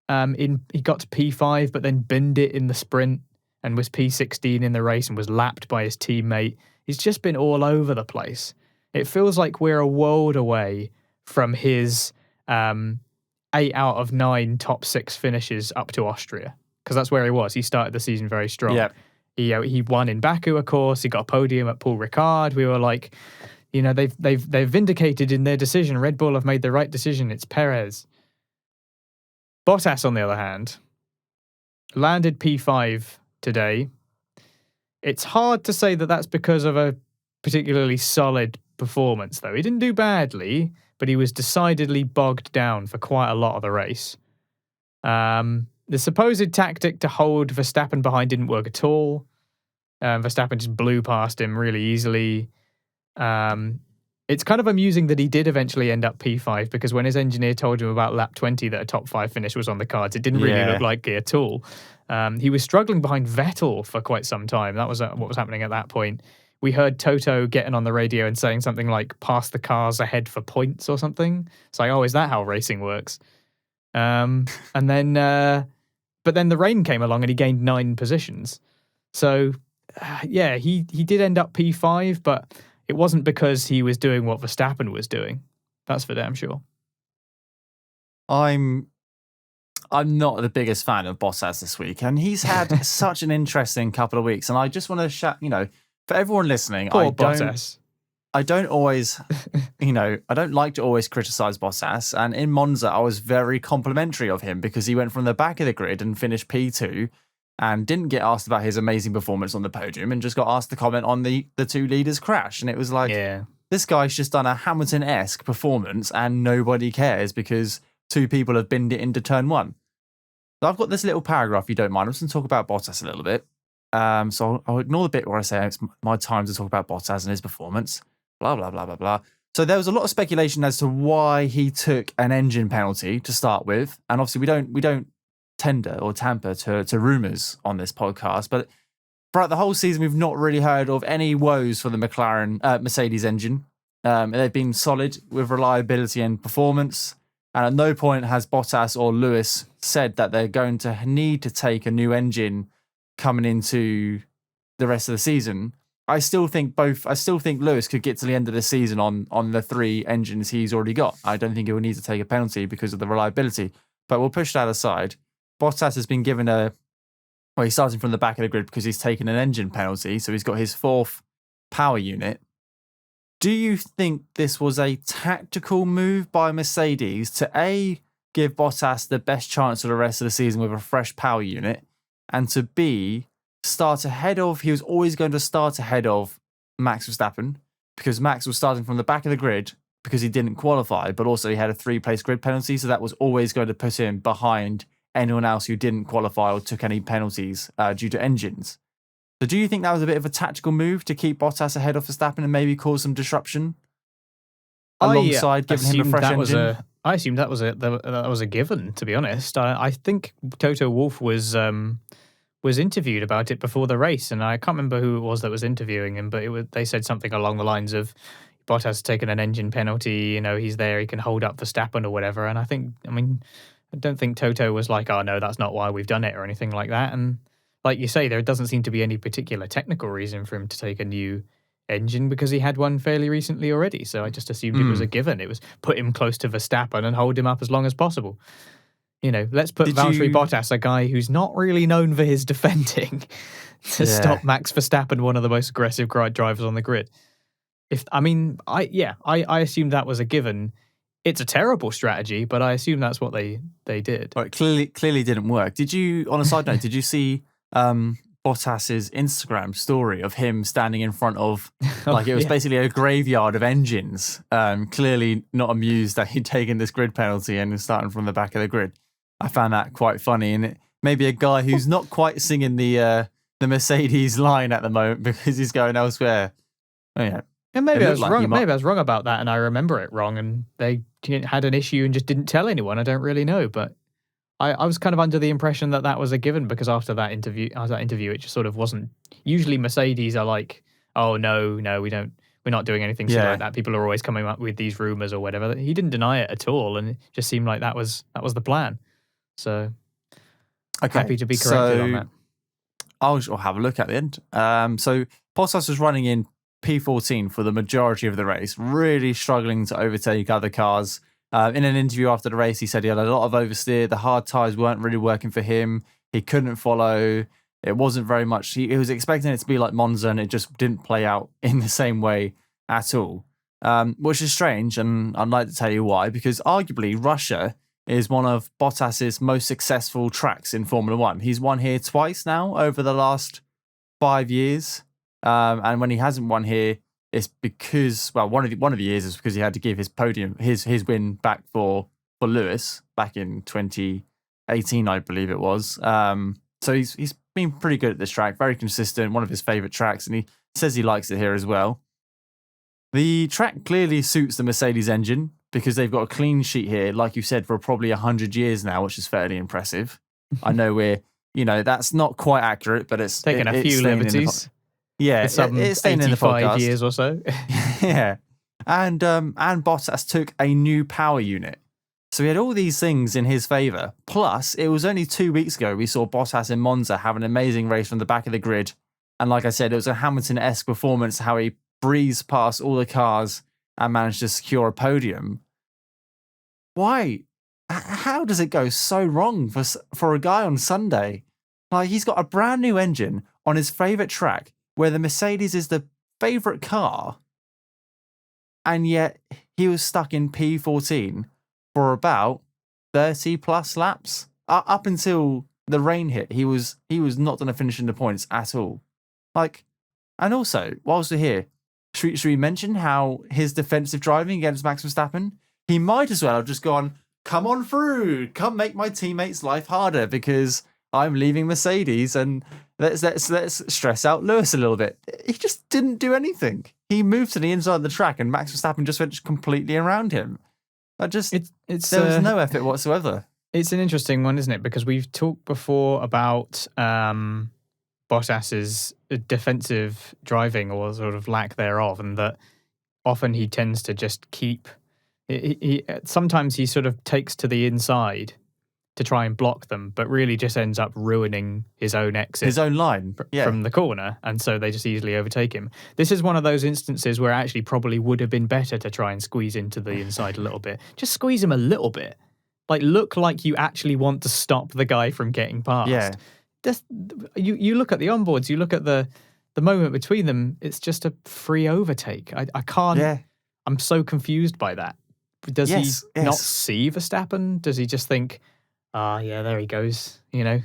[SPEAKER 1] He got to P5, but then binned it in the sprint and was P16 in the race and was lapped by his teammate. He's just been all over the place. It feels like we're a world away from his 8 out of 9 top 6 finishes up to Austria, because that's where he was. He started the season very strong. Yep. He won in Baku, of course. He got a podium at Paul Ricard. We were like, they've vindicated in their decision. Red Bull have made the right decision. It's Perez. Bottas, on the other hand, landed P5 today. It's hard to say that that's because of a particularly solid performance, though. He didn't do badly, but he was decidedly bogged down for quite a lot of the race. The supposed tactic to hold Verstappen behind didn't work at all. Verstappen just blew past him really easily. It's kind of amusing that he did eventually end up P5, because when his engineer told him about lap 20 that a top 5 finish was on the cards, it didn't really look like it at all. He was struggling behind Vettel for quite some time. That was what was happening at that point. We heard Toto getting on the radio and saying something like, pass the cars ahead for points or something. It's like, is that how racing works? And then, but then the rain came along and he gained 9 positions. So, he did end up P5, but it wasn't because he was doing what Verstappen was doing. That's for damn sure.
[SPEAKER 2] I'm not the biggest fan of Bottas this week, and he's had such an interesting couple of weeks. And I just want to shout, for everyone listening,
[SPEAKER 1] Bottas.
[SPEAKER 2] I don't always, I don't like to always criticize Bottas. And in Monza, I was very complimentary of him because he went from the back of the grid and finished P2 and didn't get asked about his amazing performance on the podium and just got asked to comment on the 2 leaders' crash. And it was like, this guy's just done a Hamilton-esque performance and nobody cares because two people have binned it into turn one. So I've got this little paragraph, if you don't mind. I'm just going to talk about Bottas a little bit. So I'll ignore the bit where I say it's my time to talk about Bottas and his performance. Blah, blah, blah, blah, blah. So there was a lot of speculation as to why he took an engine penalty to start with. And obviously we don't tender or tamper to rumours on this podcast. But throughout the whole season, we've not really heard of any woes for the Mercedes engine. They've been solid with reliability and performance. And at no point has Bottas or Lewis said that they're going to need to take a new engine coming into the rest of the season. I still think Lewis could get to the end of the season on the three engines he's already got. I don't think he will need to take a penalty because of the reliability. But we'll push that aside. Bottas has been given he's starting from the back of the grid because he's taken an engine penalty. So he's got his fourth power unit. Do you think this was a tactical move by Mercedes to A, give Bottas the best chance for the rest of the season with a fresh power unit, and to B, he was always going to start ahead of Max Verstappen because Max was starting from the back of the grid because he didn't qualify, but also he had a 3-place grid penalty, so that was always going to put him behind anyone else who didn't qualify or took any penalties due to engines. So do you think that was a bit of a tactical move to keep Bottas ahead of Verstappen and maybe cause some disruption alongside giving him a fresh engine?
[SPEAKER 1] I assumed that was a given, to be honest. I think Toto Wolff was interviewed about it before the race, and I can't remember who it was that was interviewing him, but they said something along the lines of Bottas has taken an engine penalty, he's there, he can hold up Verstappen or whatever. And I don't think Toto was like, oh no, that's not why we've done it or anything like that. And like you say, there doesn't seem to be any particular technical reason for him to take a new engine because he had one fairly recently already. So I just assumed it was a given. It was put him close to Verstappen and hold him up as long as possible. Let's put Valtteri Bottas, a guy who's not really known for his defending, to stop Max Verstappen, one of the most aggressive drivers on the grid. I assumed that was a given. It's a terrible strategy, but I assume that's what they did.
[SPEAKER 2] Well, it clearly didn't work. Did you, on a side note, did you see Bottas's Instagram story of him standing in front of, it was basically a graveyard of engines, clearly not amused that he'd taken this grid penalty and was starting from the back of the grid. I found that quite funny, and it maybe a guy who's not quite singing the Mercedes line at the moment because he's going elsewhere. Oh, yeah.
[SPEAKER 1] And maybe I was wrong. Maybe I was wrong about that, and I remember it wrong, and they had an issue and just didn't tell anyone. I don't really know, but I was kind of under the impression that was a given because after that interview, it just sort of wasn't. Usually, Mercedes are like, "Oh no, we don't. We're not doing anything silly like that." People are always coming up with these rumors or whatever. He didn't deny it at all, and it just seemed like that was the plan. So, happy to be corrected on that.
[SPEAKER 2] I'll have a look at the end. So Bottas was running in P14 for the majority of the race, really struggling to overtake other cars. In an interview after the race, he said he had a lot of oversteer. The hard tyres weren't really working for him. He couldn't follow. It wasn't very much. He was expecting it to be like Monza, and it just didn't play out in the same way at all, which is strange. And I'd like to tell you why, because arguably Russia is one of Bottas's most successful tracks in Formula One. He's won here twice now over the last 5 years. And when he hasn't won here, it's because, well, one of the years is because he had to give his podium, his win back for Lewis back in 2018, I believe it was. So he's been pretty good at this track, very consistent, one of his favourite tracks, and he says he likes it here as well. The track clearly suits the Mercedes engine because they've got a clean sheet here, like you said, for probably 100 years now, which is fairly impressive. I know that's not quite accurate, but it's
[SPEAKER 1] taking a few liberties.
[SPEAKER 2] It's staying in the podcast.
[SPEAKER 1] 85 years or so.
[SPEAKER 2] Yeah. And Bottas took a new power unit. So he had all these things in his favour. Plus, it was only 2 weeks ago we saw Bottas in Monza have an amazing race from the back of the grid. And like I said, it was a Hamilton-esque performance, how he breezed past all the cars and managed to secure a podium. Why? How does it go so wrong for a guy on Sunday? Like, he's got a brand new engine on his favourite track where the Mercedes is the favourite car, and yet he was stuck in P14 for about 30 plus laps. Up until the rain hit, he was not going to finish in the points at all. And also, whilst we're here, should we mention how his defensive driving against Max Verstappen, he might as well have just gone, come on through, come make my teammates' life harder because I'm leaving Mercedes, and let's stress out Lewis a little bit. He just didn't do anything. He moved to the inside of the track, and Max Verstappen just went completely around him. There was no effort whatsoever.
[SPEAKER 1] It's an interesting one, isn't it? Because we've talked before about Bottas's defensive driving or sort of lack thereof, and that often he tends to just keep. Sometimes he sort of takes to the inside to try and block them, but really just ends up ruining his own exit,
[SPEAKER 2] his own line
[SPEAKER 1] from the corner, and so they just easily overtake him. This is one of those instances where actually probably would have been better to try and squeeze into the inside a little bit. Just squeeze him a little bit. Like, look like you actually want to stop the guy from getting past.
[SPEAKER 2] Yeah.
[SPEAKER 1] You look at the onboards, you look at the moment between them, it's just a free overtake. I can't...
[SPEAKER 2] Yeah.
[SPEAKER 1] I'm so confused by that. Does he not see Verstappen? Does he just think, yeah, there he goes, you know?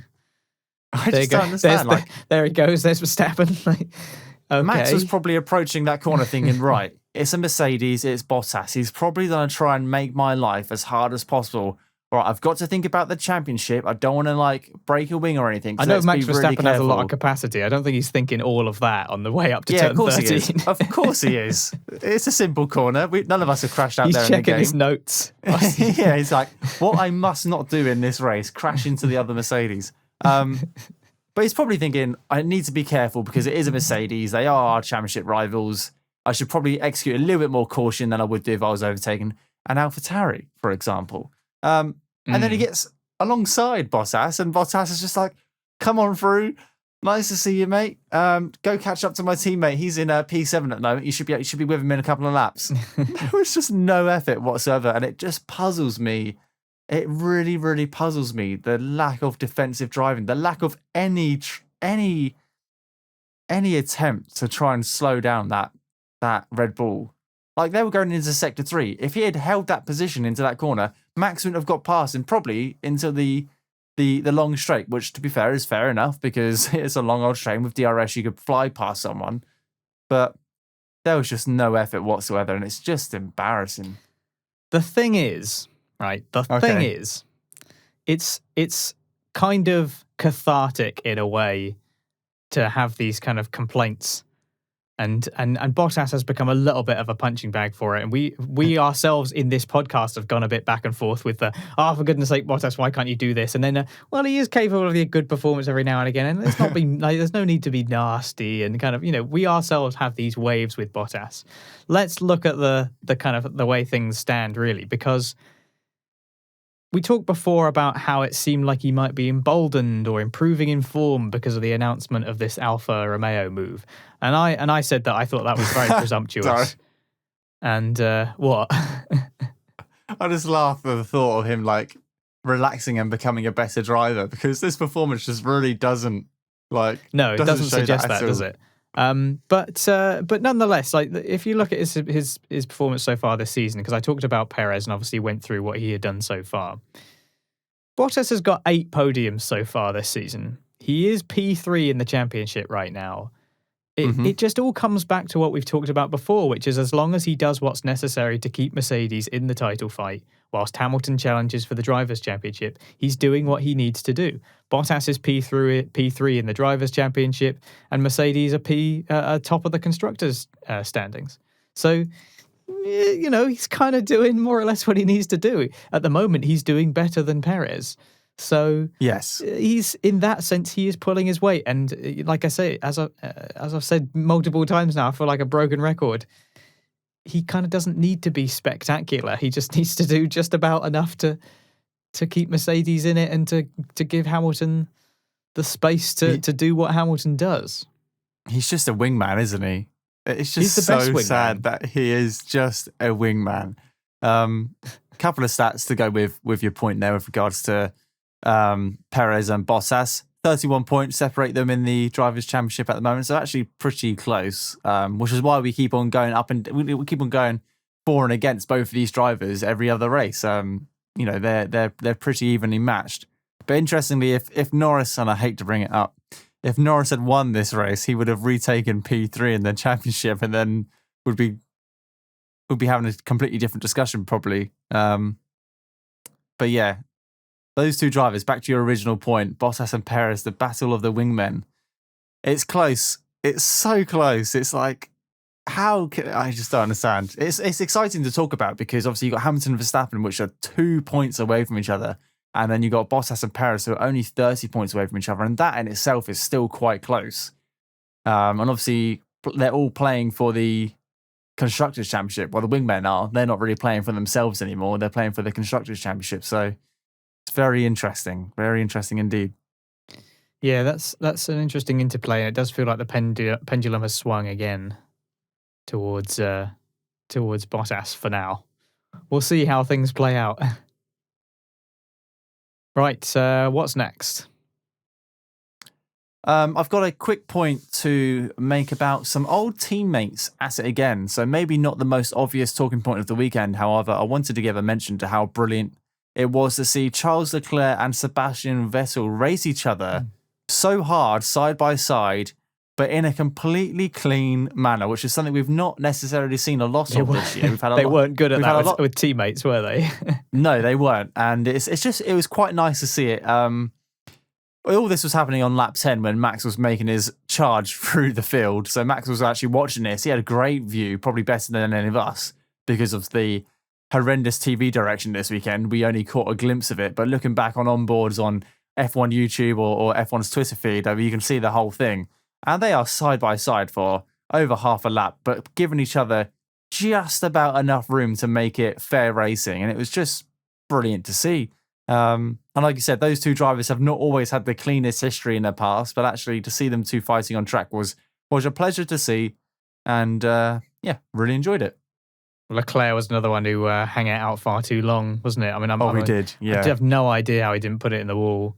[SPEAKER 2] I just don't understand.
[SPEAKER 1] There he goes, there's Verstappen. Okay.
[SPEAKER 2] Max was probably approaching that corner thinking, right, it's a Mercedes, it's Bottas. He's probably going to try and make my life as hard as possible. All right, I've got to think about the championship. I don't want to break a wing or anything.
[SPEAKER 1] I know Max Verstappen has a lot of capacity. I don't think he's thinking all of that on the way up to turn 13.
[SPEAKER 2] He is. Of course he is. It's a simple corner. None of us have crashed out there in the game.
[SPEAKER 1] He's checking his notes.
[SPEAKER 2] Yeah, he's like, what I must not do in this race, crash into the other Mercedes. But he's probably thinking, I need to be careful because it is a Mercedes. They are our championship rivals. I should probably execute a little bit more caution than I would do if I was overtaken an AlphaTauri, for example. And then he gets alongside Bottas, and Bottas is just like, come on through. Nice to see you, mate. Go catch up to my teammate. He's in P7 at the moment. You should be with him in a couple of laps. There was just no effort whatsoever, and it just puzzles me. It really, really puzzles me. The lack of defensive driving, the lack of any attempt to try and slow down that Red Bull. Like, they were going into sector 3. If he had held that position into that corner, Max wouldn't have got past him probably into the long straight, which, to be fair, is fair enough because it's a long old straight. With DRS, you could fly past someone. But there was just no effort whatsoever, and it's just embarrassing.
[SPEAKER 1] The thing is, right, it's kind of cathartic in a way to have these kind of complaints. And Bottas has become a little bit of a punching bag for it. And we ourselves in this podcast have gone a bit back and forth with for goodness sake, Bottas, why can't you do this? And then, he is capable of a good performance every now and again. And it's not been there's no need to be nasty and kind of, we ourselves have these waves with Bottas. Let's look at the kind of the way things stand really, because we talked before about how it seemed like he might be emboldened or improving in form because of the announcement of this Alfa Romeo move. And I said that I thought that was very presumptuous.
[SPEAKER 2] Sorry.
[SPEAKER 1] And what?
[SPEAKER 2] I just laughed at the thought of him relaxing and becoming a better driver, because this performance just really doesn't
[SPEAKER 1] No, it doesn't suggest that, does it? But nonetheless, if you look at his performance so far this season, because I talked about Perez and obviously went through what he had done so far. Bottas has got 8 podiums so far this season. He is P3 in the championship right now. It just all comes back to what we've talked about before, which is as long as he does what's necessary to keep Mercedes in the title fight, whilst Hamilton challenges for the Drivers' Championship, he's doing what he needs to do. Bottas is P3 in the Drivers' Championship, and Mercedes are top of the Constructors' standings. So, he's kind of doing more or less what he needs to do. At the moment, he's doing better than Perez. So
[SPEAKER 2] yes,
[SPEAKER 1] he's in that sense he is pulling his weight, and like I say, as I've said multiple times now, I feel like a broken record. He kind of doesn't need to be spectacular. He just needs to do just about enough to keep Mercedes in it and to give Hamilton the space to do what Hamilton does. He's
[SPEAKER 2] just a wingman, isn't he? It's just
[SPEAKER 1] the best
[SPEAKER 2] so
[SPEAKER 1] wingman.
[SPEAKER 2] sad that he is just a wingman. Couple of stats to go with your point there with regards to Perez and Bottas. 31 points separate them in the Drivers' Championship at the moment, so actually pretty close, which is why we keep on going up and we keep on going for and against both of these drivers every other race. They're pretty evenly matched. But interestingly, if Norris, and I hate to bring it up, if Norris had won this race, he would have retaken P3 in the championship, and then would be having a completely different discussion probably. But yeah, those two drivers, back to your original point, Bottas and Perez, the battle of the wingmen. It's close. It's so close. It's like, I just don't understand. It's exciting to talk about because obviously you've got Hamilton and Verstappen, which are 2 points away from each other. And then you've got Bottas and Perez, who are only 30 points away from each other. And that in itself is still quite close. And obviously, they're all playing for the Constructors' Championship. Well, the wingmen are. They're not really playing for themselves anymore. They're playing for the Constructors' Championship. So it's very interesting. Very interesting indeed.
[SPEAKER 1] Yeah, that's an interesting interplay. It does feel like the pendulum has swung again towards Bottas for now. We'll see how things play out. Right, what's next?
[SPEAKER 2] I've got a quick point to make about some old teammates at it again. So maybe not the most obvious talking point of the weekend. However, I wanted to give a mention to how brilliant it was to see Charles Leclerc and Sebastian Vettel race each other so hard, side by side, but in a completely clean manner, which is something we've not necessarily seen a lot of this year. We've had
[SPEAKER 1] they weren't good at that with teammates, were they?
[SPEAKER 2] No, they weren't. And it was quite nice to see it. All this was happening on lap 10 when Max was making his charge through the field. So Max was actually watching this. He had a great view, probably better than any of us because of the horrendous TV direction this weekend. We only caught a glimpse of it. But looking back on onboards on F1 YouTube or F1's Twitter feed, you can see the whole thing. And they are side by side for over half a lap, but giving each other just about enough room to make it fair racing. And it was just brilliant to see. And like you said, those two drivers have not always had the cleanest history in their past, but actually to see them two fighting on track was a pleasure to see. And really enjoyed it.
[SPEAKER 1] Leclerc was another one who hung it out far too long, wasn't it? I mean,
[SPEAKER 2] he did. Yeah,
[SPEAKER 1] I have no idea how he didn't put it in the wall.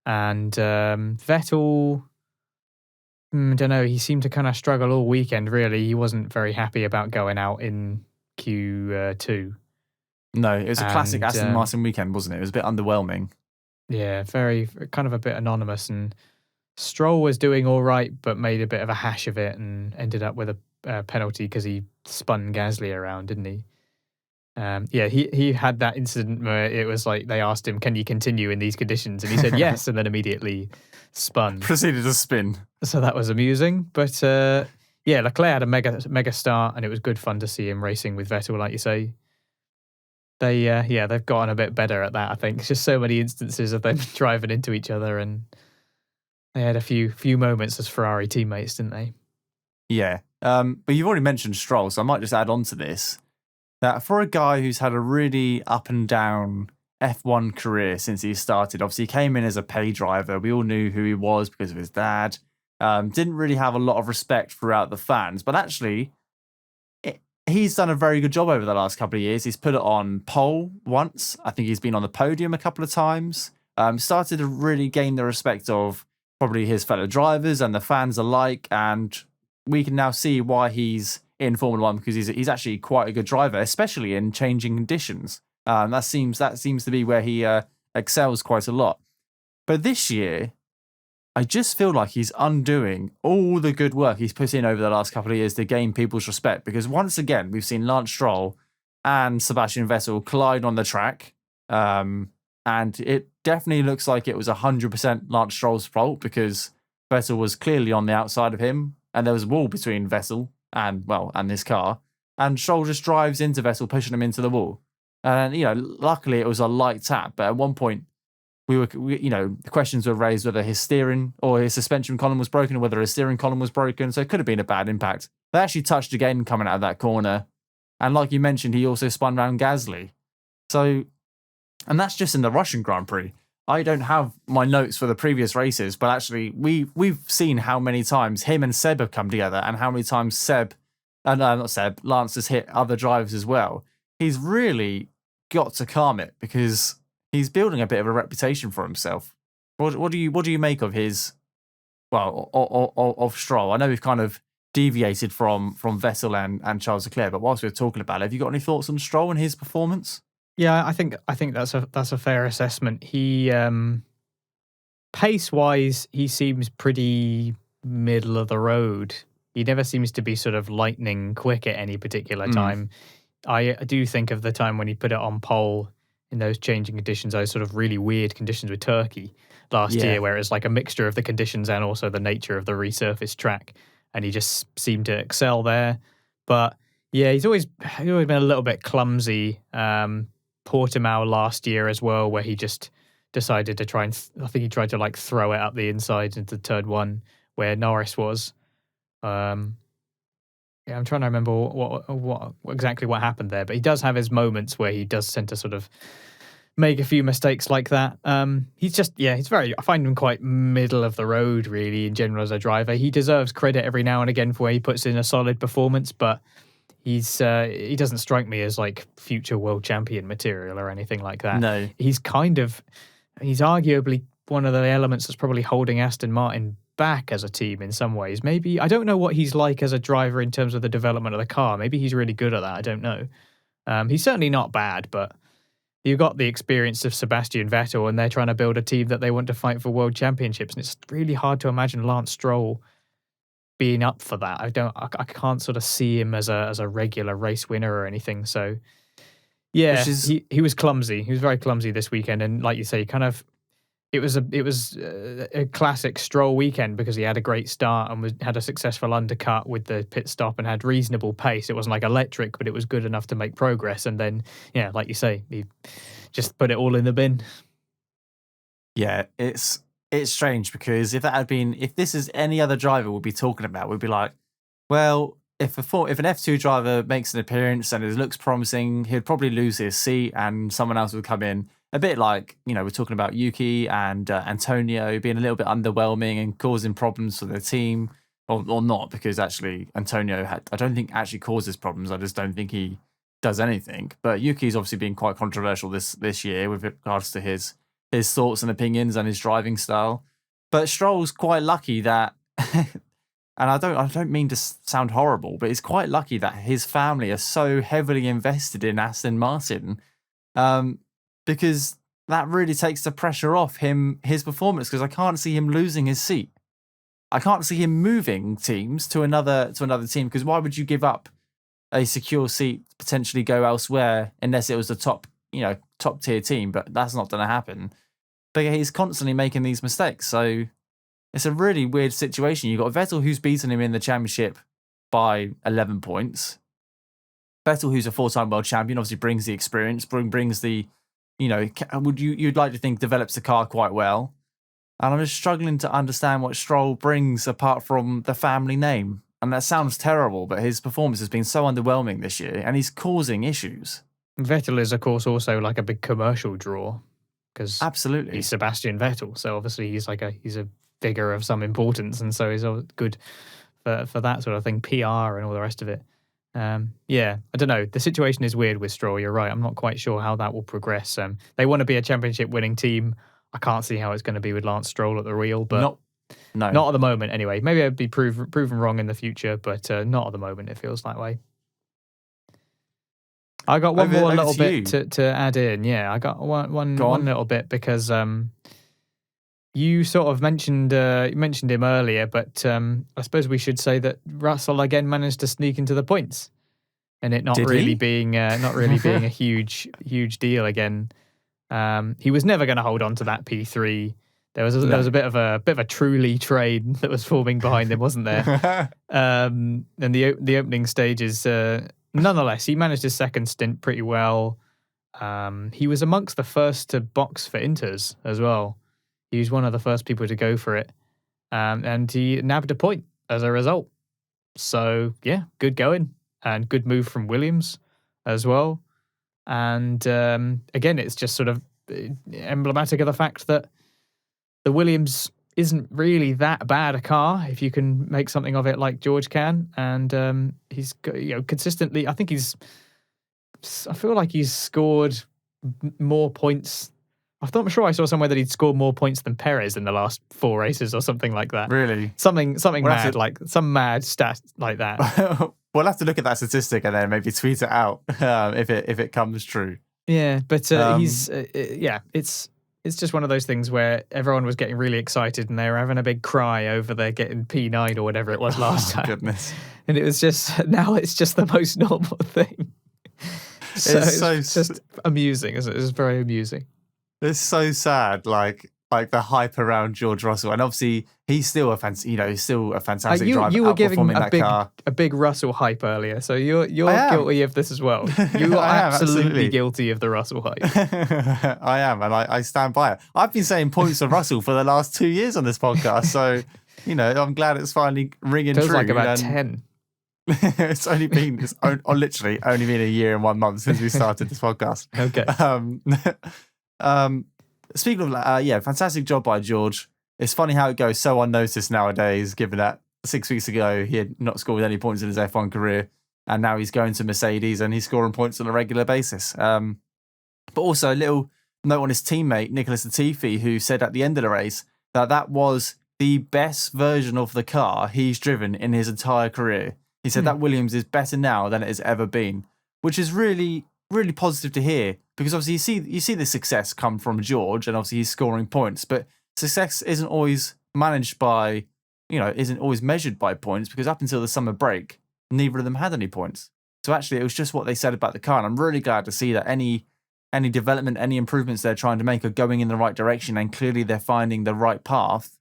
[SPEAKER 1] And Vettel, I don't know. He seemed to kind of struggle all weekend. Really, he wasn't very happy about going out in Q2.
[SPEAKER 2] No, it was a classic Aston Martin weekend, wasn't it? It was a bit underwhelming.
[SPEAKER 1] Yeah, very kind of a bit anonymous. And Stroll was doing all right, but made a bit of a hash of it and ended up with a penalty because he spun Gasly around, didn't he? He had that incident where it was like they asked him, "Can you continue in these conditions?" And he said yes, and then immediately spun.
[SPEAKER 2] Proceeded to spin.
[SPEAKER 1] So that was amusing. But Leclerc had a mega start, and it was good fun to see him racing with Vettel, like you say. They've gotten a bit better at that, I think. It's just so many instances of them driving into each other, and they had a few moments as Ferrari teammates, didn't they?
[SPEAKER 2] Yeah. But you've already mentioned Stroll, so I might just add on to this. That for a guy who's had a really up and down F1 career since he started, obviously he came in as a pay driver. We all knew who he was because of his dad. Didn't really have a lot of respect throughout the fans, but actually he's done a very good job over the last couple of years. He's put it on pole once. I think he's been on the podium a couple of times. Started to really gain the respect of probably his fellow drivers and the fans alike. And we can now see why he's in Formula One because he's actually quite a good driver, especially in changing conditions. That seems to be where he excels quite a lot. But this year, I just feel like he's undoing all the good work he's put in over the last couple of years to gain people's respect. Because once again, we've seen Lance Stroll and Sebastian Vettel collide on the track. And it definitely looks like it was 100% Lance Stroll's fault because Vettel was clearly on the outside of him. And there was a wall between Vettel and this car. And Stroll just drives into Vettel, pushing him into the wall. And, luckily it was a light tap. But at one point, the questions were raised whether his steering or his suspension column was broken or whether his steering column was broken. So it could have been a bad impact. They actually touched again coming out of that corner. And like you mentioned, he also spun around Gasly. So, and that's just in the Russian Grand Prix. I don't have my notes for the previous races, but actually we've seen how many times him and Seb have come together and how many times Lance has hit other drivers as well. He's really got to calm it because he's building a bit of a reputation for himself. What do you make of his, of Stroll? I know we've kind of deviated from Vettel and Charles Leclerc, but whilst we're talking about it, have you got any thoughts on Stroll and his performance?
[SPEAKER 1] Yeah, I think that's a fair assessment. He pace wise, he seems pretty middle of the road. He never seems to be sort of lightning quick at any particular time. I do think of the time when he put it on pole in those changing conditions, those sort of really weird conditions with Turkey last
[SPEAKER 2] Yeah.
[SPEAKER 1] year, where it's like a mixture of the conditions and also the nature of the resurfaced track. And he just seemed to excel there. But yeah, he's always been a little bit clumsy. Portimao last year as well, where he just decided to try and I think he tried to like throw it up the inside into turn one where Norris was. Yeah, I'm trying to remember what exactly what happened there, but he does have his moments where he does tend to sort of make a few mistakes like that. He's I find him quite middle of the road really in general as a driver. He deserves credit every now and again for where he puts in a solid performance, but he doesn't strike me as like future world champion material or anything like that.
[SPEAKER 2] No.
[SPEAKER 1] He's arguably one of the elements that's probably holding Aston Martin back as a team in some ways. Maybe, I don't know what he's like as a driver in terms of the development of the car. Maybe he's really good at that. I don't know. He's certainly not bad, but you've got the experience of Sebastian Vettel and they're trying to build a team that they want to fight for world championships. And it's really hard to imagine Lance Stroll being up for that. I can't sort of see him as a regular race winner or anything. So yeah, he was clumsy. He was very clumsy this weekend. And like you say, it was a classic Stroll weekend because he had a great start and had a successful undercut with the pit stop and had reasonable pace. It wasn't like electric, but it was good enough to make progress. And then, yeah, like you say, he just put it all in the bin.
[SPEAKER 2] Yeah, it's strange because if this is any other driver we'd be talking about, we'd be like, well, if an F2 driver makes an appearance and it looks promising, he'd probably lose his seat and someone else would come in. A bit like, we're talking about Yuki and Antonio being a little bit underwhelming and causing problems for the team, or not, because actually Antonio I don't think actually causes problems. I just don't think he does anything. But Yuki's obviously been quite controversial this year with regards to his thoughts and opinions and his driving style. But Stroll's quite lucky that, and I don't mean to sound horrible, but he's quite lucky that his family are so heavily invested in Aston Martin. Because that really takes the pressure off his performance, because I can't see him losing his seat. I can't see him moving teams to another team, because why would you give up a secure seat, potentially go elsewhere, unless it was the top tier team? But that's not going to happen. But he's constantly making these mistakes. So it's a really weird situation. You've got Vettel, who's beaten him in the championship by 11 points. Vettel, who's a 4-time world champion, obviously brings the experience, brings the you'd like to think develops the car quite well. And I'm just struggling to understand what Stroll brings apart from the family name. And that sounds terrible, but his performance has been so underwhelming this year and he's causing issues.
[SPEAKER 1] Vettel is, of course, also like a big commercial draw because
[SPEAKER 2] absolutely
[SPEAKER 1] he's Sebastian Vettel. So obviously he's a figure of some importance. And so he's good for that sort of thing, PR and all the rest of it. Yeah, I don't know. The situation is weird with Stroll. You're right. I'm not quite sure how that will progress. They want to be a championship winning team. I can't see how it's going to be with Lance Stroll at the wheel, but not at the moment anyway. Maybe I'd be proven wrong in the future, but not at the moment. It feels that way. I got one more little bit to add in. Yeah, I got one little bit because you sort of mentioned him earlier, but I suppose we should say that Russell again managed to sneak into the points, and it not really being a huge deal again. He was never going to hold on to that P3. There was a bit of a truly trade that was forming behind him, wasn't there? And the opening stages, nonetheless, he managed his second stint pretty well. He was amongst the first to box for Inters as well. He was one of the first people to go for it. And he nabbed a point as a result. So, yeah, good going. And good move from Williams as well. And again, it's just sort of emblematic of the fact that the Williams isn't really that bad a car if you can make something of it like George can. And he's consistently, I feel like he's scored more points. I'm sure I saw somewhere that he'd scored more points than Perez in the last 4 races or something like that.
[SPEAKER 2] Really?
[SPEAKER 1] Something mad, like some mad stat like that.
[SPEAKER 2] We'll have to look at that statistic and then maybe tweet it out if it comes true.
[SPEAKER 1] Yeah, but it's just one of those things where everyone was getting really excited and they were having a big cry over their getting P9 or whatever it was last time.
[SPEAKER 2] Goodness.
[SPEAKER 1] And it was just, now it's just the most normal thing. So
[SPEAKER 2] It's so
[SPEAKER 1] it's just amusing, isn't it? It's very amusing.
[SPEAKER 2] it's so sad, like the hype around George Russell, and obviously he's still a he's still a fantastic driver,
[SPEAKER 1] You were giving
[SPEAKER 2] outperforming that car.
[SPEAKER 1] a big Russell hype earlier, so you're
[SPEAKER 2] I am.
[SPEAKER 1] guilty of this as well. You are
[SPEAKER 2] I am,
[SPEAKER 1] absolutely
[SPEAKER 2] absolutely.
[SPEAKER 1] guilty of the Russell hype.
[SPEAKER 2] I am, and I stand by it. I've been saying points for Russell for the last 2 years on this podcast, so I'm glad it's finally ringing
[SPEAKER 1] Feels
[SPEAKER 2] true.
[SPEAKER 1] like about
[SPEAKER 2] and
[SPEAKER 1] 10.
[SPEAKER 2] it's literally only been a year and 1 month since we started this podcast.
[SPEAKER 1] Okay.
[SPEAKER 2] Speaking of fantastic job by George. It's funny how it goes so unnoticed nowadays, given that 6 weeks ago he had not scored any points in his F1 career, and now he's going to Mercedes and he's scoring points on a regular basis. But also a little note on his teammate Nicholas Latifi, who said at the end of the race that was the best version of the car he's driven in his entire career. He said that Williams is better now than it has ever been, which is really, really positive to hear, because obviously you see the success come from George, and obviously he's scoring points, but success isn't always managed by, isn't always measured by points, because up until the summer break, neither of them had any points. So actually it was just what they said about the car, and I'm really glad to see that any development, any improvements they're trying to make are going in the right direction, and clearly they're finding the right path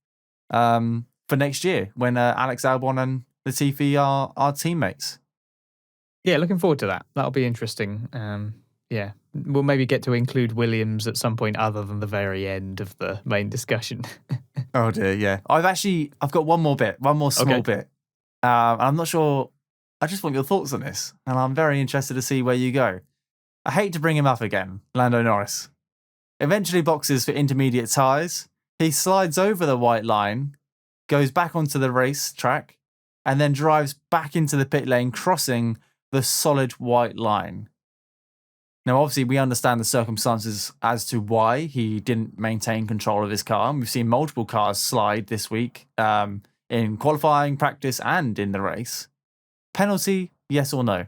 [SPEAKER 2] for next year when Alex Albon and Latifi are teammates.
[SPEAKER 1] Yeah, looking forward to that. That'll be interesting. Yeah, we'll maybe get to include Williams at some point other than the very end of the main discussion.
[SPEAKER 2] Oh dear, yeah. I've got one more small bit. And I'm not sure, I just want your thoughts on this, and I'm very interested to see where you go. I hate to bring him up again, Lando Norris. Eventually boxes for intermediate tyres. He slides over the white line, goes back onto the race track, and then drives back into the pit lane, crossing the solid white line. Now, obviously, we understand the circumstances as to why he didn't maintain control of his car. We've seen multiple cars slide this week in qualifying, practice, and in the race. Penalty, yes or no?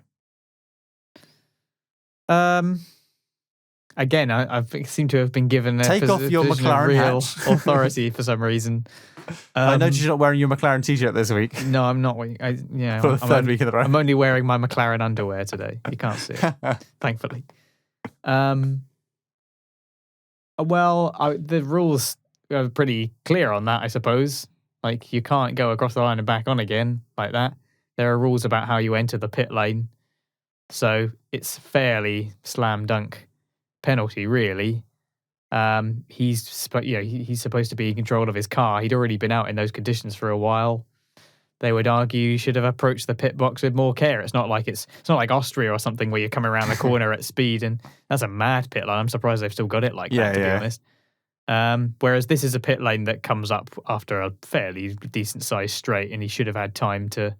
[SPEAKER 1] Again, I seem to have been given a
[SPEAKER 2] Take off your
[SPEAKER 1] position of
[SPEAKER 2] McLaren
[SPEAKER 1] real
[SPEAKER 2] hatch.
[SPEAKER 1] authority for some reason.
[SPEAKER 2] I noticed you're not wearing your McLaren t-shirt this week.
[SPEAKER 1] No, I'm not. For
[SPEAKER 2] the third week in a row.
[SPEAKER 1] I'm only wearing my McLaren underwear today. You can't see it, thankfully. The rules are pretty clear on that, I suppose. Like, you can't go across the line and back on again like that. There are rules about how you enter the pit lane. So it's fairly slam dunk penalty, really. He's supposed to be in control of his car. He'd already been out in those conditions for a while. They would argue you should have approached the pit box with more care. It's not like Austria or something where you're coming around the corner at speed, and that's a mad pit lane. I'm surprised they've still got it like that, to be honest. Whereas this is a pit lane that comes up after a fairly decent sized straight, and he should have had time to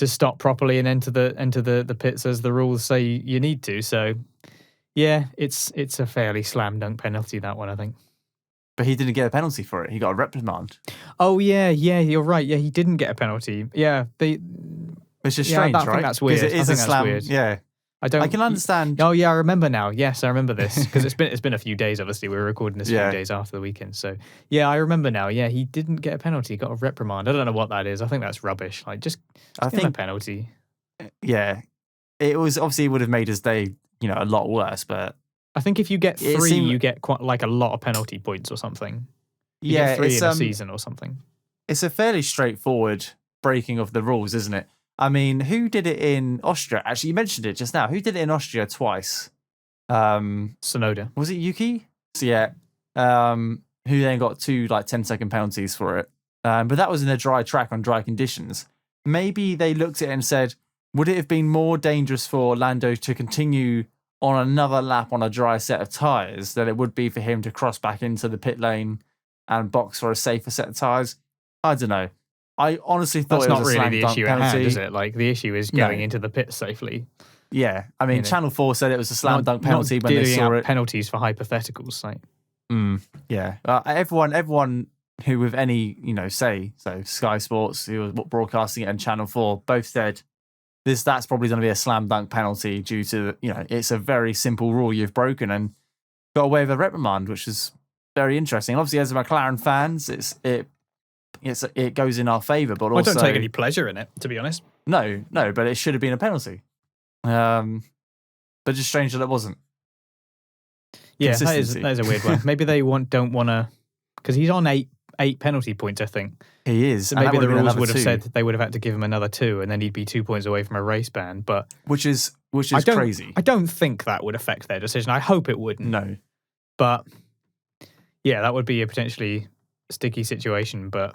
[SPEAKER 1] stop properly and enter the pits as the rules say you need to. So yeah, it's a fairly slam dunk penalty, that one, I think.
[SPEAKER 2] But he didn't get a penalty for it. He got a reprimand.
[SPEAKER 1] Oh yeah, you're right. Yeah, he didn't get a penalty. Yeah,
[SPEAKER 2] which is strange, right?
[SPEAKER 1] I think that's weird.
[SPEAKER 2] Because it is a slam.
[SPEAKER 1] Weird.
[SPEAKER 2] Yeah, I can understand.
[SPEAKER 1] Oh yeah, I remember now. Yes, I remember this because it's been a few days. Obviously, we were recording this a few days after the weekend. So yeah, I remember now. Yeah, he didn't get a penalty. He got a reprimand. I don't know what that is. I think that's rubbish. Like, I think a penalty.
[SPEAKER 2] Yeah, it was obviously it would have made his day, a lot worse. But
[SPEAKER 1] I think if you get 3, you get quite like a lot of penalty points or something. You get 3 in a season or something.
[SPEAKER 2] It's a fairly straightforward breaking of the rules, isn't it? I mean, who did it in Austria? Actually, you mentioned it just now. Who did it in Austria twice?
[SPEAKER 1] Sonoda.
[SPEAKER 2] Was it Yuki? So yeah, who then got 2 10-second penalties for it. But that was in a dry track on dry conditions. Maybe they looked at it and said, would it have been more dangerous for Lando to continue on another lap on a dry set of tyres than it would be for him to cross back into the pit lane and box for a safer set of tyres? I don't know. I honestly thought
[SPEAKER 1] that's
[SPEAKER 2] it was
[SPEAKER 1] not really the issue
[SPEAKER 2] penalty.
[SPEAKER 1] at hand, is it? Like, the issue is going into the pit safely.
[SPEAKER 2] Yeah, I mean, Channel 4 said it was a slam dunk penalty when they saw it.
[SPEAKER 1] Penalties for hypotheticals, like.
[SPEAKER 2] Yeah, everyone who with any say, so Sky Sports, who was broadcasting it, and Channel 4 both said that's probably going to be a slam dunk penalty due to it's a very simple rule you've broken and got away with a reprimand, which is very interesting. And obviously, as a McLaren fans, it goes in our favour, but also
[SPEAKER 1] I don't take any pleasure in it, to be honest.
[SPEAKER 2] No, but it should have been a penalty. But but just strange that it wasn't.
[SPEAKER 1] Yeah, that is a weird one. Maybe they don't want to, because he's on eight penalty points, I think.
[SPEAKER 2] He is.
[SPEAKER 1] So maybe the rules would have said they would have had to give him another 2, and then he'd be 2 points away from a race ban. But
[SPEAKER 2] which is crazy.
[SPEAKER 1] I don't think that would affect their decision. I hope it wouldn't.
[SPEAKER 2] No.
[SPEAKER 1] But yeah, that would be a potentially sticky situation. But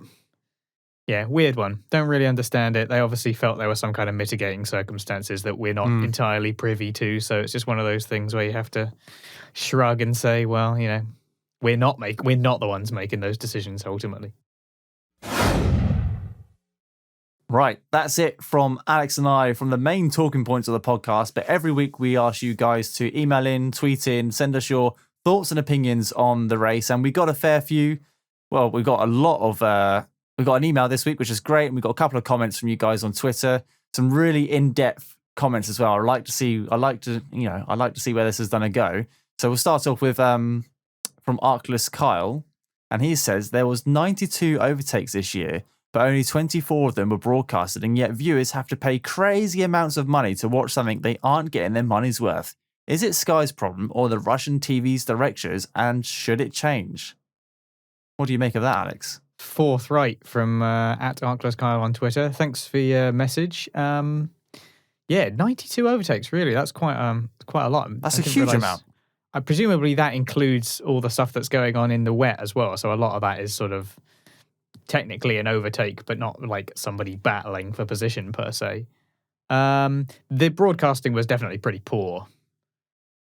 [SPEAKER 1] yeah, weird one. Don't really understand it. They obviously felt there were some kind of mitigating circumstances that we're not entirely privy to. So it's just one of those things where you have to shrug and say, well, we're not the ones making those decisions ultimately.
[SPEAKER 2] Right, that's it from Alex and I, from the main talking points of the podcast. But every week we ask you guys to email in, tweet in, send us your thoughts and opinions on the race. And we got a fair few. Well, we got a lot of. We got an email this week, which is great, and we got a couple of comments from you guys on Twitter. Some really in-depth comments as well. I like to see where this is going to go. So we'll start off with from Arkless Kyle, and he says there was 92 overtakes this year, but only 24 of them were broadcasted, and yet viewers have to pay crazy amounts of money to watch something they aren't getting their money's worth. Is it Sky's problem or the Russian TV's directors, and should it change? What do you make of that, Alex?
[SPEAKER 1] Forthright from at Arkless Kyle on Twitter. Thanks for your message. 92 overtakes, really. That's quite a lot.
[SPEAKER 2] That's a huge amount.
[SPEAKER 1] Presumably that includes all the stuff that's going on in the wet as well. So a lot of that is sort of technically an overtake, but not like somebody battling for position per se. The broadcasting was definitely pretty poor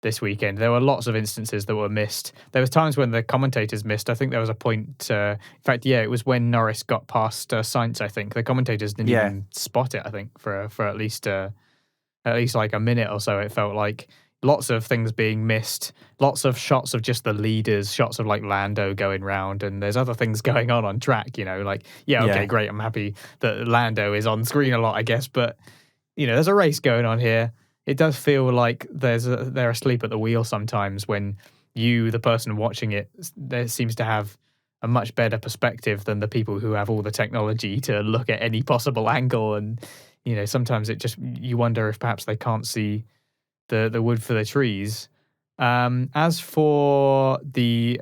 [SPEAKER 1] this weekend. There were lots of instances that were missed. There was times when the commentators missed. I think there was a point, in fact, it was when Norris got past Sainz, I think. The commentators didn't even spot it, I think, for at least like a minute or so, it felt like. Lots of things being missed, lots of shots of just the leaders, shots of like Lando going round, and there's other things going on track, great, I'm happy that Lando is on screen a lot, I guess, but, there's a race going on here. It does feel like they're asleep at the wheel sometimes when you, the person watching it, there seems to have a much better perspective than the people who have all the technology to look at any possible angle, and, sometimes it just, you wonder if perhaps they can't see the wood for the trees. As for the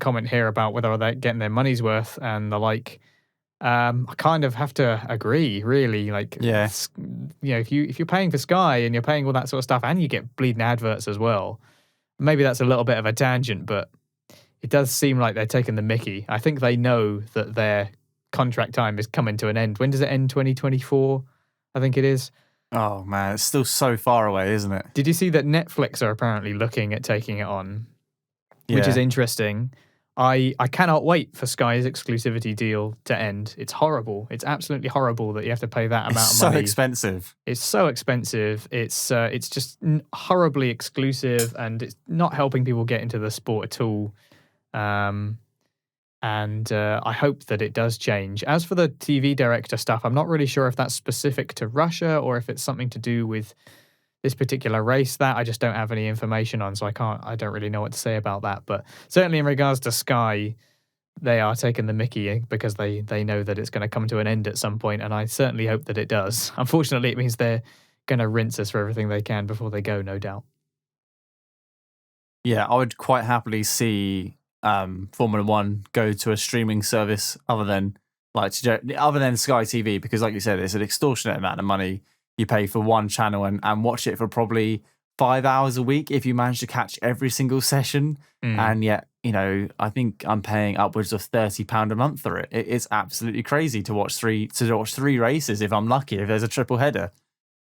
[SPEAKER 1] comment here about whether they're getting their money's worth and the like, I kind of have to agree, really. Like, if you're paying for Sky and you're paying all that sort of stuff, and you get bleeding adverts as well, maybe that's a little bit of a tangent, but it does seem like they're taking the mickey. I think they know that their contract time is coming to an end. When does it end? 2024, I think it is.
[SPEAKER 2] Oh, man, it's still so far away, isn't it?
[SPEAKER 1] Did you see that Netflix are apparently looking at taking it on? Which is interesting. I cannot wait for Sky's exclusivity deal to end. It's horrible. It's absolutely horrible that you have to pay that amount of money.
[SPEAKER 2] It's so expensive.
[SPEAKER 1] It's so expensive. It's just horribly exclusive, and it's not helping people get into the sport at all. And I hope that it does change. As for the TV director stuff, I'm not really sure if that's specific to Russia or if it's something to do with this particular race. That I just don't have any information on, so I don't really know what to say about that. But certainly in regards to Sky, they are taking the mickey because they know that it's going to come to an end at some point, and I certainly hope that it does. Unfortunately, it means they're going to rinse us for everything they can before they go, no doubt.
[SPEAKER 2] Yeah, I would quite happily see Formula One go to a streaming service other than Sky TV, because like you said, it's an extortionate amount of money you pay for one channel and watch it for probably 5 hours a week if you manage to catch every single session. And yet, I think I'm paying upwards of £30 a month for it. It's absolutely crazy to watch three races if I'm lucky, if there's a triple header.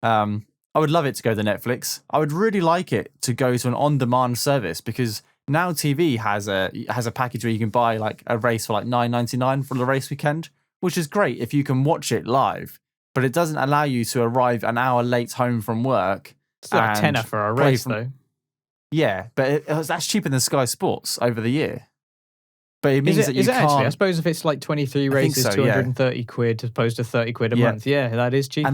[SPEAKER 2] I would love it to go to Netflix. I would really like it to go to an on-demand service, because Now TV has a package where you can buy like a race for like $9.99 for the race weekend, which is great if you can watch it live, but it doesn't allow you to arrive an hour late home from work.
[SPEAKER 1] Still a tenner for a race, though.
[SPEAKER 2] Yeah, but that's cheaper than Sky Sports over the year. But it means that you can't...
[SPEAKER 1] Actually? I suppose if it's like 23 races, 230 quid as opposed to 30 quid a month. Yeah, that is cheaper.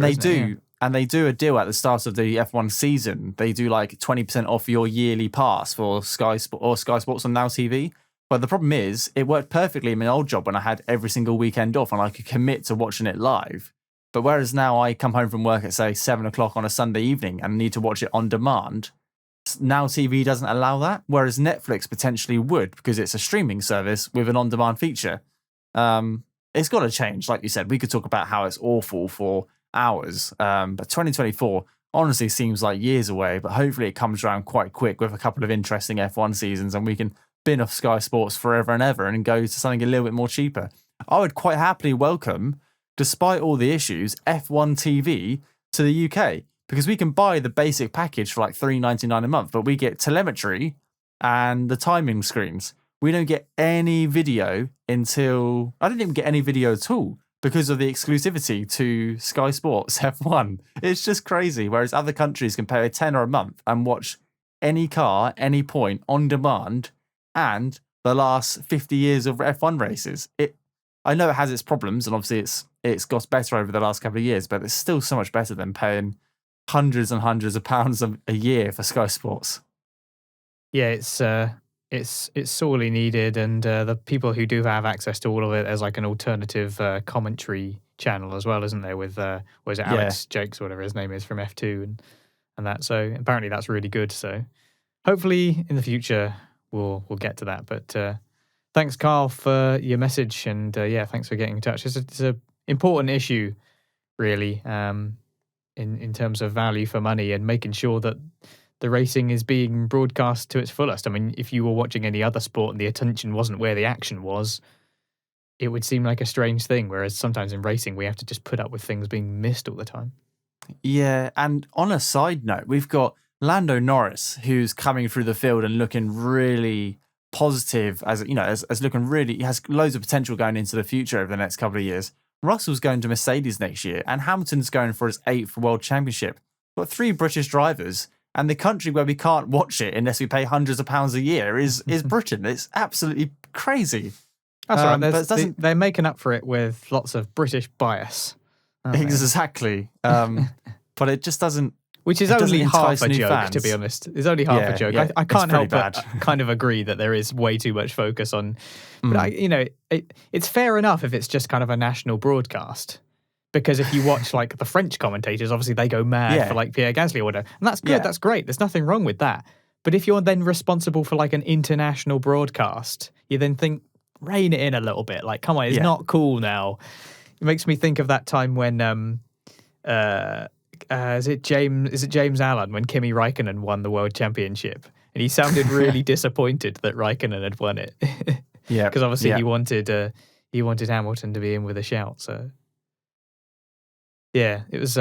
[SPEAKER 2] And they do a deal at the start of the F1 season. They do like 20% off your yearly pass for Sky Sports on Now TV. But the problem is, it worked perfectly in my old job when I had every single weekend off and I could commit to watching it live. But whereas now I come home from work at, say, 7 o'clock on a Sunday evening and need to watch it on demand, now TV doesn't allow that, whereas Netflix potentially would because it's a streaming service with an on-demand feature. It's got to change. Like you said, we could talk about how it's awful for hours, but 2024 honestly seems like years away, but hopefully it comes around quite quick with a couple of interesting F1 seasons and we can bin off Sky Sports forever and ever and go to something a little bit more cheaper. I would quite happily welcome, despite all the issues, F1 TV to the UK because we can buy the basic package for like $3.99 a month, but we get telemetry and the timing screens. We don't get any video until... I didn't even get any video at all because of the exclusivity to Sky Sports F1. It's just crazy. Whereas other countries can pay a tenner a month and watch any car, any point, on demand, and the last 50 years of F1 races. I know it has its problems, and obviously it's got better over the last couple of years, but it's still so much better than paying hundreds and hundreds of pounds a year for Sky Sports.
[SPEAKER 1] Yeah, it's sorely needed, and the people who do have access to all of it, there's like an alternative commentary channel as well, isn't there? With was it Alex Jakes or whatever his name is from F2 and that. So apparently that's really good. So hopefully in the future we'll get to that. But thanks, Carl, for your message, and thanks for getting in touch. It's an important issue, really, in terms of value for money and making sure that the racing is being broadcast to its fullest. I mean, if you were watching any other sport and the attention wasn't where the action was, it would seem like a strange thing, whereas sometimes in racing we have to just put up with things being missed all the time.
[SPEAKER 2] Yeah, and on a side note, we've got Lando Norris, who's coming through the field and looking really positive, as looking really, he has loads of potential going into the future over the next couple of years. Russell's going to Mercedes next year, and Hamilton's going for his 8th World Championship. We've got 3 British drivers, and the country where we can't watch it unless we pay hundreds of pounds a year is Britain. It's absolutely crazy.
[SPEAKER 1] That's all right. But they're making up for it with lots of British bias.
[SPEAKER 2] Exactly. But it just doesn't...
[SPEAKER 1] Which is only half a joke,
[SPEAKER 2] fans.
[SPEAKER 1] to be honest. It's only half a joke.
[SPEAKER 2] Yeah,
[SPEAKER 1] I can't help but kind of agree that there is way too much focus on... But, it's fair enough if it's just kind of a national broadcast. Because if you watch, like, the French commentators, obviously they go mad for, like, Pierre Gasly or whatever. And that's good. Yeah. That's great. There's nothing wrong with that. But if you're then responsible for, like, an international broadcast, you then think, rein it in a little bit. Like, come on, it's not cool now. It makes me think of that time when... is it James Allen when Kimi Raikkonen won the World Championship, and he sounded really disappointed that Raikkonen had won it. Because obviously he wanted Hamilton to be in with a shout. So yeah, it was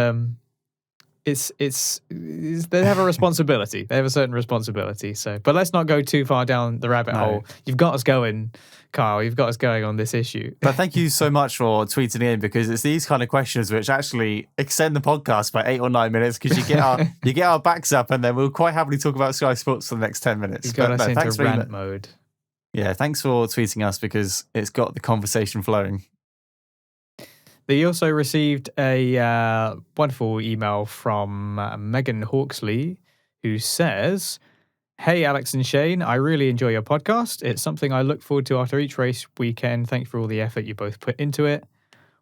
[SPEAKER 1] they have a responsibility. They have a certain responsibility. So, but let's not go too far down the rabbit hole. You've got us going, Carl. You've got us going on this issue.
[SPEAKER 2] But thank you so much for tweeting in, because it's these kind of questions which actually extend the podcast by 8 or 9 minutes, because you get our backs up, and then we'll quite happily talk about Sky Sports for the next 10 minutes.
[SPEAKER 1] You've got us into rant mode.
[SPEAKER 2] Yeah, thanks for tweeting us, because it's got the conversation flowing.
[SPEAKER 1] They also received a wonderful email from Megan Hawksley, who says, "Hey, Alex and Shane, I really enjoy your podcast. It's something I look forward to after each race weekend. Thank you for all the effort you both put into it.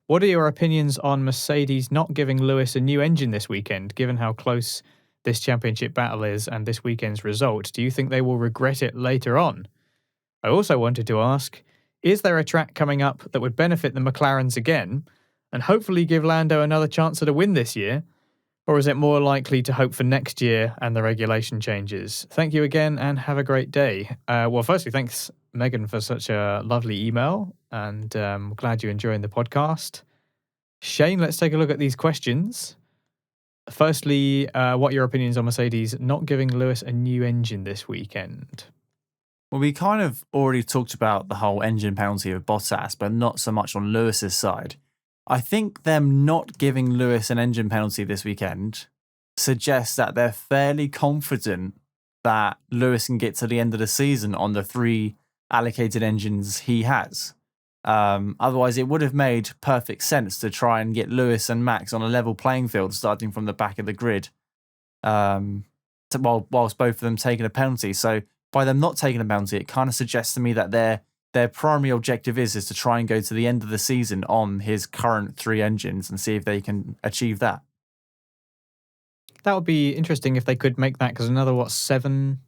[SPEAKER 1] What are your opinions on Mercedes not giving Lewis a new engine this weekend, given how close this championship battle is and this weekend's result? Do you think they will regret it later on? I also wanted to ask, is there a track coming up that would benefit the McLarens again and hopefully give Lando another chance at a win this year? Or is it more likely to hope for next year and the regulation changes? Thank you again and have a great day." Well, firstly, thanks, Megan, for such a lovely email, and glad you're enjoying the podcast. Shane, let's take a look at these questions. Firstly, what are your opinions on Mercedes not giving Lewis a new engine this weekend?
[SPEAKER 2] Well, we kind of already talked about the whole engine penalty of Bottas, but not so much on Lewis's side. I think them not giving Lewis an engine penalty this weekend suggests that they're fairly confident that Lewis can get to the end of the season on the 3 allocated engines he has. Otherwise, it would have made perfect sense to try and get Lewis and Max on a level playing field starting from the back of the grid, whilst both of them taking a penalty. So by them not taking a penalty, it kind of suggests to me that they're their primary objective is to try and go to the end of the season on his current 3 engines and see if they can achieve that.
[SPEAKER 1] That would be interesting if they could make that, because another, 7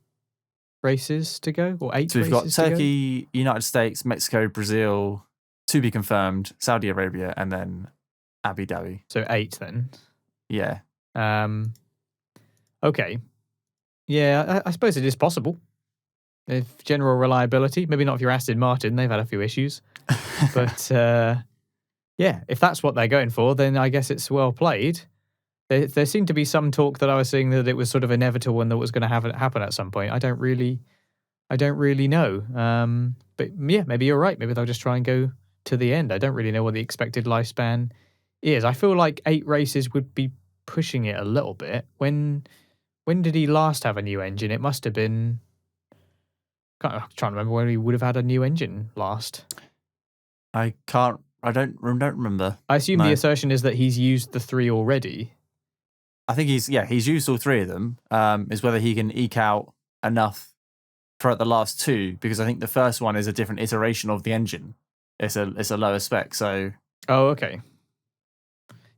[SPEAKER 1] races to go, or 8
[SPEAKER 2] So we've got
[SPEAKER 1] races to go?
[SPEAKER 2] Turkey, United States, Mexico, Brazil, to be confirmed, Saudi Arabia, and then Abu Dhabi.
[SPEAKER 1] So 8 then.
[SPEAKER 2] Yeah.
[SPEAKER 1] Okay. Yeah, I suppose it is possible. If general reliability, maybe not if you're Aston Martin, they've had a few issues. But yeah, if that's what they're going for, then I guess it's well played. There seemed to be some talk that I was seeing that it was sort of inevitable and that was going to happen at some point. I don't really know. But yeah, maybe you're right. Maybe they'll just try and go to the end. I don't really know what the expected lifespan is. I feel like 8 races would be pushing it a little bit. When did he last have a new engine? It must have been... I'm trying to remember when he would have had a new engine last.
[SPEAKER 2] I don't remember.
[SPEAKER 1] I assume the assertion is that he's used the 3 already.
[SPEAKER 2] I think he's used all 3 of them. Is whether he can eke out enough for the last 2, because I think the first one is a different iteration of the engine. It's a lower spec, so...
[SPEAKER 1] Oh, okay.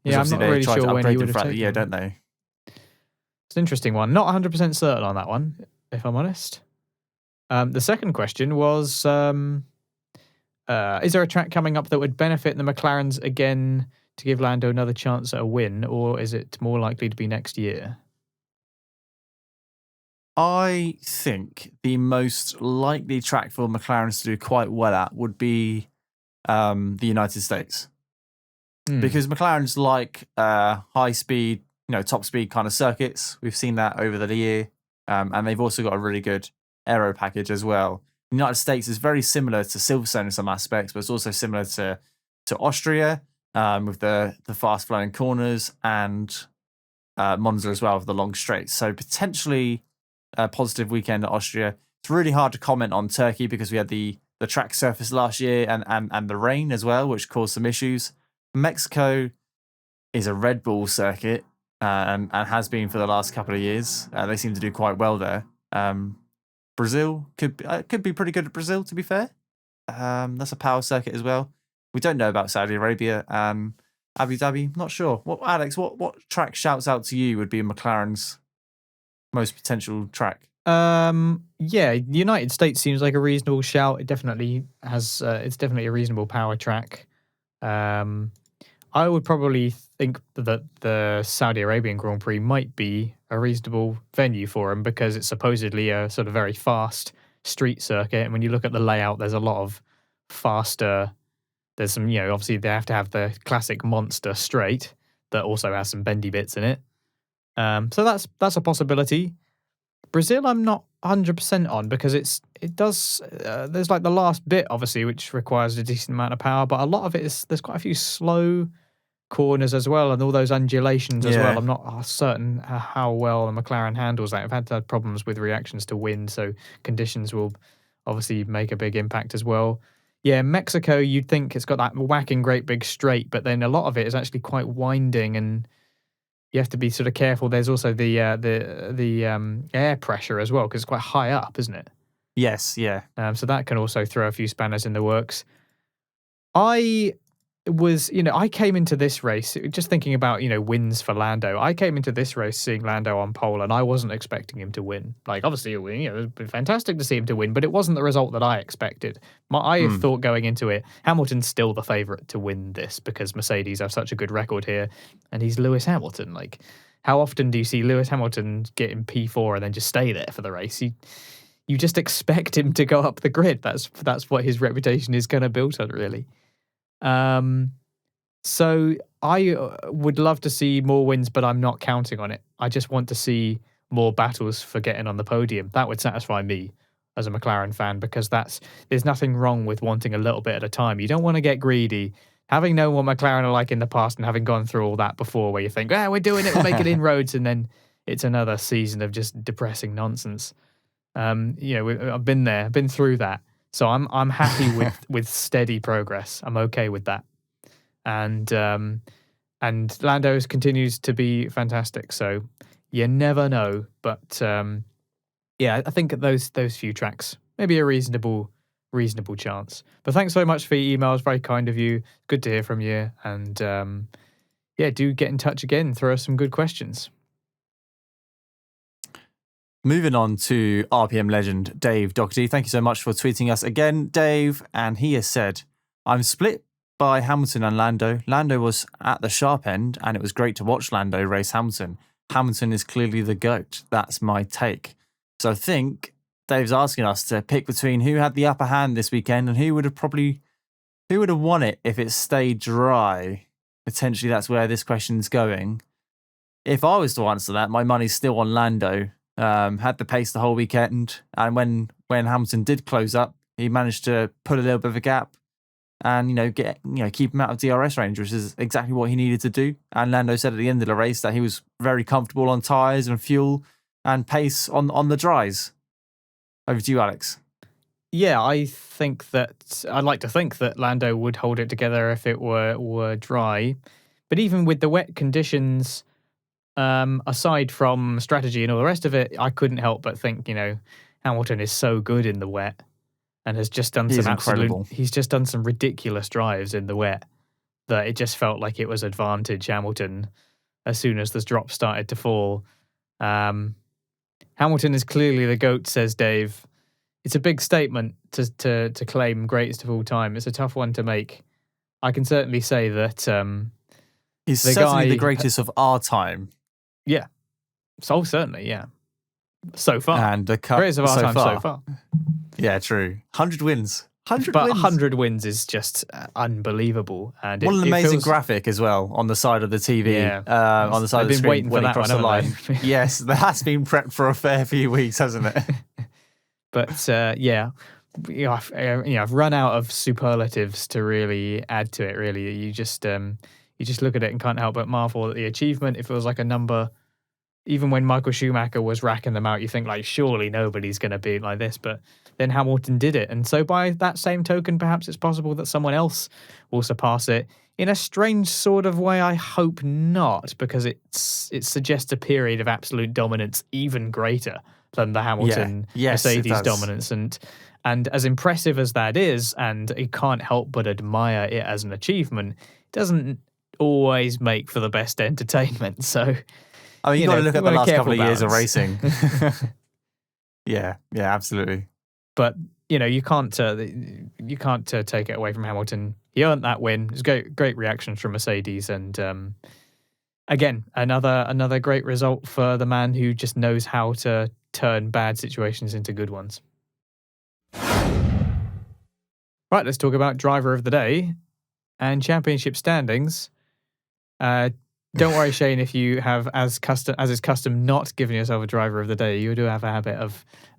[SPEAKER 1] Yeah, I'm not really sure when he would have taken.
[SPEAKER 2] Yeah, don't they?
[SPEAKER 1] It's an interesting one. Not 100% certain on that one, if I'm honest. The second question was, is there a track coming up that would benefit the McLarens again to give Lando another chance at a win, or is it more likely to be next year?
[SPEAKER 2] I think the most likely track for McLarens to do quite well at would be the United States. Because McLarens like high speed, top speed kind of circuits. We've seen that over the year. And they've also got a really good aero package as well. The United States is very similar to Silverstone in some aspects, but it's also similar to Austria with the fast flowing corners, and Monza as well with the long straights. So potentially a positive weekend at Austria. It's really hard to comment on Turkey because we had the track surface last year and the rain as well, which caused some issues. Mexico is a Red Bull circuit and has been for the last couple of years. They seem to do quite well there. Brazil could be pretty good at Brazil, to be fair. That's a power circuit as well. We don't know about Saudi Arabia. Abu Dhabi, not sure. Alex, what track shouts out to you would be McLaren's most potential track?
[SPEAKER 1] Yeah, the United States seems like a reasonable shout. It definitely has. It's definitely a reasonable power track. I would probably think that the Saudi Arabian Grand Prix might be a reasonable venue for him, because it's supposedly a sort of very fast street circuit. And when you look at the layout, there's a lot of faster. There's some, obviously they have to have the classic monster straight that also has some bendy bits in it. So that's a possibility. Brazil, I'm not 100% on, because there's like the last bit, obviously, which requires a decent amount of power, but a lot of it is, there's quite a few slow corners as well, and all those undulations as well. I'm not certain how well the McLaren handles that. I've had problems with reactions to wind, so conditions will obviously make a big impact as well. Yeah, Mexico, you'd think it's got that whacking great big straight, but then a lot of it is actually quite winding, and you have to be sort of careful. There's also the air pressure as well, because it's quite high up, isn't it?
[SPEAKER 2] Yes, yeah.
[SPEAKER 1] So that can also throw a few spanners in the works. I came into this race just thinking about, wins for Lando. I came into this race seeing Lando on pole, and I wasn't expecting him to win. Like, obviously, it would be fantastic to see him to win, but it wasn't the result that I expected. I thought going into it, Hamilton's still the favourite to win this, because Mercedes have such a good record here, and he's Lewis Hamilton. Like, how often do you see Lewis Hamilton get in P4 and then just stay there for the race? You just expect him to go up the grid. That's what his reputation is going to build on, really. So I would love to see more wins, but I'm not counting on it. I just want to see more battles for getting on the podium. That would satisfy me as a McLaren fan, because there's nothing wrong with wanting a little bit at a time. You don't want to get greedy. Having known what McLaren are like in the past, and having gone through all that before, where you think, we're doing it, we're making inroads, and then it's another season of just depressing nonsense. I've been there, been through that. So I'm happy with steady progress. I'm okay with that, and Lando continues to be fantastic. So you never know, but I think those few tracks maybe a reasonable reasonable chance. But thanks so much for your emails. Very kind of you. Good to hear from you. And do get in touch again. Throw us some good questions.
[SPEAKER 2] Moving on to RPM legend Dave Doherty. Thank you so much for tweeting us again, Dave. And he has said, I'm split by Hamilton and Lando. Lando was at the sharp end, and it was great to watch Lando race Hamilton. Hamilton is clearly the GOAT. That's my take. So I think Dave's asking us to pick between who had the upper hand this weekend and who would have won it if it stayed dry. Potentially that's where this question's going. If I was to answer that, my money's still on Lando. Had the pace the whole weekend, and when Hamilton did close up, he managed to put a little bit of a gap and keep him out of DRS range, which is exactly what he needed to do. And Lando said at the end of the race that he was very comfortable on tyres and fuel and pace on the dries. Over to you, Alex.
[SPEAKER 1] Yeah, I'd like to think that Lando would hold it together if it were dry. But even with the wet conditions, aside from strategy and all the rest of it, I couldn't help but think, Hamilton is so good in the wet and has just done he's just done some ridiculous drives in the wet that it just felt like it was advantage Hamilton as soon as the drop started to fall. Hamilton is clearly the GOAT, says Dave. It's a big statement to claim greatest of all time. It's a tough one to make. I can certainly say that
[SPEAKER 2] he's certainly the greatest of our time.
[SPEAKER 1] Yeah. So certainly, yeah. So far.
[SPEAKER 2] And the
[SPEAKER 1] greatest of our time so far.
[SPEAKER 2] Yeah, true. 100 wins.
[SPEAKER 1] 100 wins is just unbelievable. And
[SPEAKER 2] what an amazing graphic as well on the side of the TV.
[SPEAKER 1] Yeah.
[SPEAKER 2] On the side of the screen
[SPEAKER 1] waiting for that
[SPEAKER 2] across the line. Yes, that has been prepped for a fair few weeks, hasn't it?
[SPEAKER 1] But I've run out of superlatives to really add to it. Really, you just look at it and can't help but marvel at the achievement. It feels like a number. Even when Michael Schumacher was racking them out, you think like surely nobody's going to be like this, but then Hamilton did it, and so by that same token, perhaps it's possible that someone else will surpass it in a strange sort of way. I hope not, because it suggests a period of absolute dominance even greater than the Hamilton Mercedes dominance, and as impressive as that is, and you can't help but admire it as an achievement, it doesn't always make for the best entertainment. So,
[SPEAKER 2] I mean, you've got to look at the last couple of years of racing. Yeah, absolutely.
[SPEAKER 1] But you can't take it away from Hamilton. He earned that win. It was great reactions from Mercedes, and again, another great result for the man who just knows how to turn bad situations into good ones. Right, let's talk about driver of the day and championship standings. Don't worry, Shane, if you have, as is custom, not given yourself a driver of the day. You do have a habit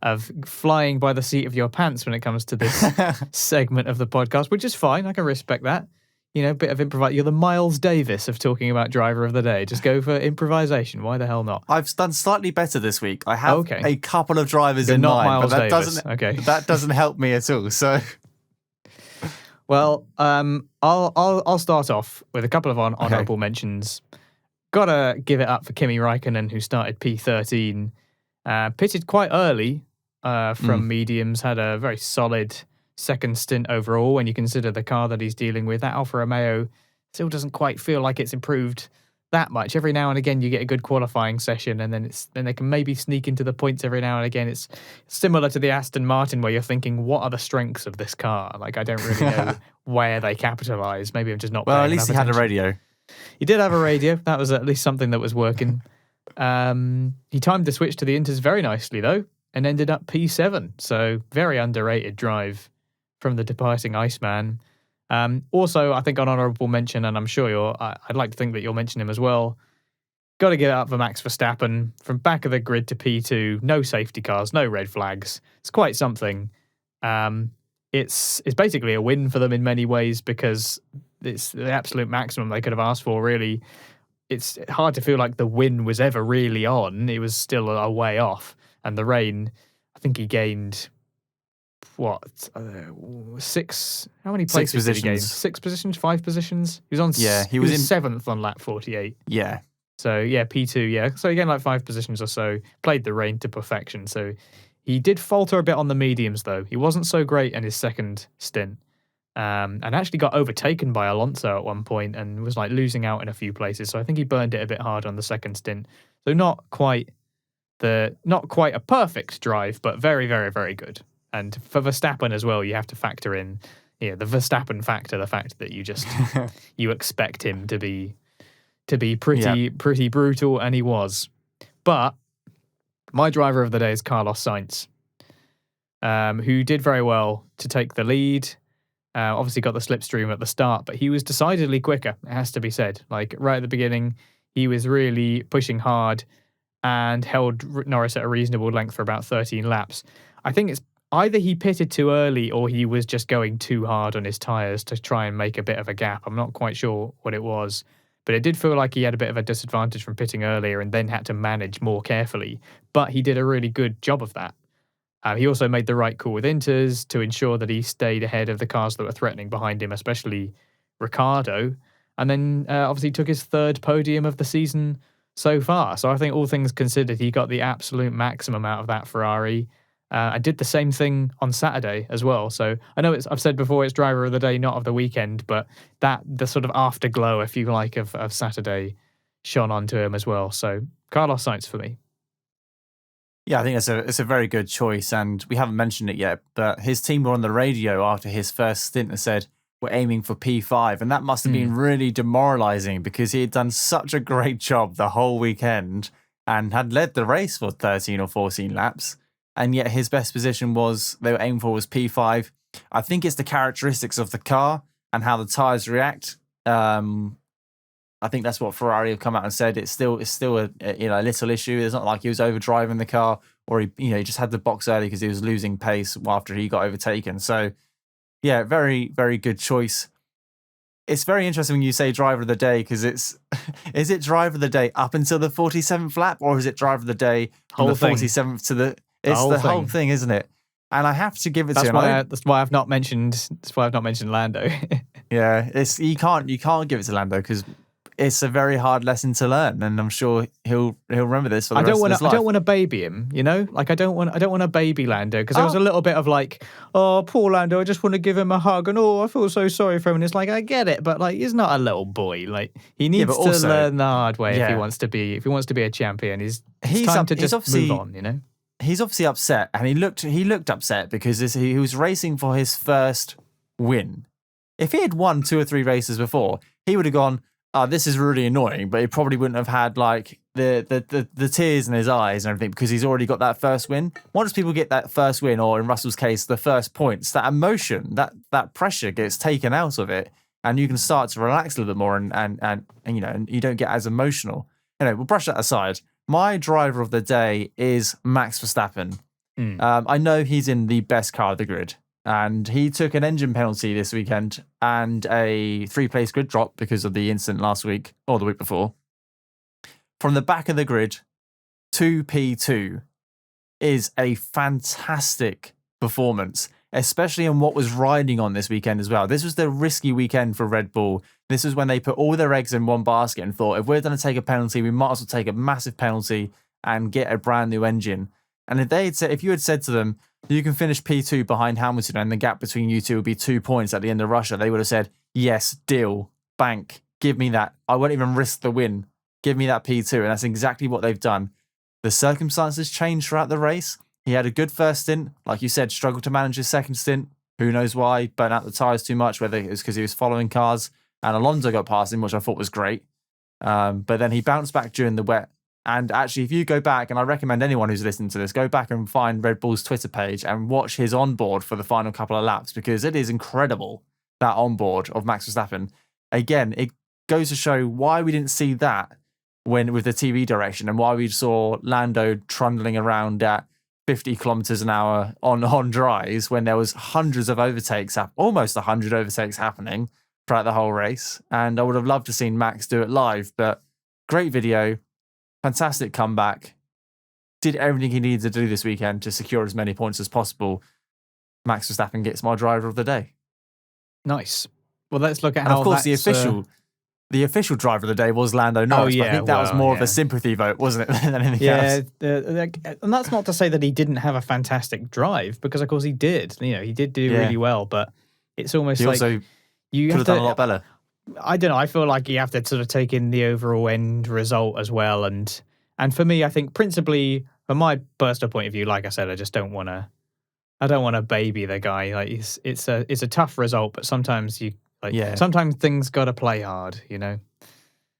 [SPEAKER 1] of flying by the seat of your pants when it comes to this segment of the podcast, which is fine. I can respect that. A bit of improvise. You're the Miles Davis of talking about driver of the day. Just go for improvisation. Why the hell not?
[SPEAKER 2] I've done slightly better this week. I have a couple of drivers in mind,
[SPEAKER 1] Miles
[SPEAKER 2] but
[SPEAKER 1] Davis.
[SPEAKER 2] that doesn't help me at all. So,
[SPEAKER 1] well, I'll start off with a couple of honourable mentions. Gotta give it up for Kimi Räikkönen, who started P13, pitted quite early from mediums, had a very solid second stint overall when you consider the car that he's dealing with. That Alfa Romeo still doesn't quite feel like it's improved that much. Every now and again you get a good qualifying session, and then they can maybe sneak into the points every now and again. It's similar to the Aston Martin, where you're thinking, what are the strengths of this car? Like, I don't really know where they capitalise. Maybe I'm just not.
[SPEAKER 2] Well, at least he had a radio.
[SPEAKER 1] He did have a radio. That was at least something that was working. He timed the switch to the Inters very nicely, though, and ended up P7. So very underrated drive from the departing Iceman. Also, I think an honourable mention, and I'm sure I'd like to think that you'll mention him as well. Got to give it up for Max Verstappen. From back of the grid to P2, no safety cars, no red flags. It's quite something. It's basically a win for them in many ways, because it's the absolute maximum they could have asked for, really. It's hard to feel like the win was ever really on. It was still a way off. And the rain, I think he gained, 6? How many places did he gain? 6 positions? 5 positions? He was on.
[SPEAKER 2] Yeah,
[SPEAKER 1] he was 7th on lap 48.
[SPEAKER 2] Yeah.
[SPEAKER 1] So yeah, P2. Yeah, so he gained like 5 positions or so. Played the rain to perfection. So He did falter a bit on the mediums, though. He wasn't so great in his second stint. And actually got overtaken by Alonso at one point and was like losing out in a few places. So I think he burned it a bit hard on the second stint. So not quite a perfect drive, but very, very, very good. And for Verstappen as well, you have to factor in the Verstappen factor, the fact that you just you expect him to be pretty brutal, and he was. But my driver of the day is Carlos Sainz, who did very well to take the lead. Obviously got the slipstream at the start, but he was decidedly quicker, it has to be said. Like right at the beginning, he was really pushing hard and held Norris at a reasonable length for about 13 laps. I think it's either he pitted too early or he was just going too hard on his tyres to try and make a bit of a gap. I'm not quite sure what it was, but it did feel like he had a bit of a disadvantage from pitting earlier and then had to manage more carefully. But he did a really good job of that. He also made the right call with inters to ensure that he stayed ahead of the cars that were threatening behind him, especially Ricciardo. And then obviously took his third podium of the season so far. So I think all things considered, he got the absolute maximum out of that Ferrari. I did the same thing on Saturday as well. So I know I've said before it's driver of the day, not of the weekend, but the sort of afterglow, if you like, of Saturday shone onto him as well. So Carlos Sainz for me.
[SPEAKER 2] Yeah, I think it's a very good choice, and we haven't mentioned it yet, but his team were on the radio after his first stint and said, we're aiming for P5, and that must have been really demoralising because he had done such a great job the whole weekend and had led the race for 13 or 14 laps, and yet his best position they were aiming for was P5. I think it's the characteristics of the car and how the tyres react. I think that's what Ferrari have come out and said. It's still a little issue. It's not like he was overdriving the car or he just had the box early because he was losing pace after he got overtaken. So yeah, very, very good choice. It's very interesting when you say driver of the day because is it driver of the day up until the 47th lap or is it driver of the day from the 47th to the whole thing, isn't it? And I have to give it to him.
[SPEAKER 1] That's why I've not mentioned Lando.
[SPEAKER 2] Yeah, you can't give it to Lando because it's a very hard lesson to learn, and I'm sure he'll remember this for the rest of his life.
[SPEAKER 1] I don't want to baby him, Like I don't want to baby Lando because there was a little bit of like, oh, poor Lando, I just want to give him a hug, and I feel so sorry for him. And it's like I get it, but like he's not a little boy. Like he needs to learn the hard way if he wants to be a champion. It's time to just move on,
[SPEAKER 2] He's obviously upset, and he looked upset because he was racing for his first win. If he had won 2 or 3 races before, he would have gone, this is really annoying, but he probably wouldn't have had like the tears in his eyes and everything because he's already got that first win. Once people get that first win, or in Russell's case, the first points, that emotion, that pressure gets taken out of it, and you can start to relax a little bit more, and you don't get as emotional. Anyway, we'll brush that aside. My driver of the day is Max Verstappen. I know he's in the best car of the grid. And he took an engine penalty this weekend and a 3-place grid drop because of the incident last week or the week before. From the back of the grid to P2 is a fantastic performance, especially on what was riding on this weekend as well. This was the risky weekend for Red Bull. This was when they put all their eggs in one basket and thought, if we're going to take a penalty, we might as well take a massive penalty and get a brand new engine. And if you had said to them, you can finish P2 behind Hamilton and the gap between you two will be 2 points at the end of Russia, they would have said, yes, deal, bank, give me that. I won't even risk the win. Give me that P2. And that's exactly what they've done. The circumstances changed throughout the race. He had a good first stint. Like you said, struggled to manage his second stint. Who knows why? Burnt out the tyres too much, whether it was because he was following cars. And Alonso got past him, which I thought was great. But then he bounced back during the wet. And actually, if you go back, and I recommend anyone who's listening to this, go back and find Red Bull's Twitter page and watch his onboard for the final couple of laps, because it is incredible, that onboard of Max Verstappen. Again, it goes to show why we didn't see that with the TV direction, and why we saw Lando trundling around at 50 kilometers an hour on dries when there was hundreds of overtakes, almost 100 overtakes happening throughout the whole race. And I would have loved to have seen Max do it live, but great video. Fantastic comeback. Did everything he needed to do this weekend to secure as many points as possible. Max Verstappen gets my driver of the day.
[SPEAKER 1] Nice. Well, let's look at
[SPEAKER 2] how. And of course, the official the official driver of the day was Lando Norris. But I think that was more of a sympathy vote, wasn't it, than anything else?
[SPEAKER 1] And that's not to say that he didn't have a fantastic drive, because of course he did. He did do really well, but it's almost
[SPEAKER 2] he
[SPEAKER 1] like
[SPEAKER 2] also
[SPEAKER 1] you
[SPEAKER 2] could have done a lot better.
[SPEAKER 1] I don't know. I feel like you have to sort of take in the overall end result as well, and for me, I think principally from my personal point of view, like I said, I just don't want to. I don't want to baby the guy. Like it's a tough result, but sometimes sometimes things got to play hard.
[SPEAKER 2] The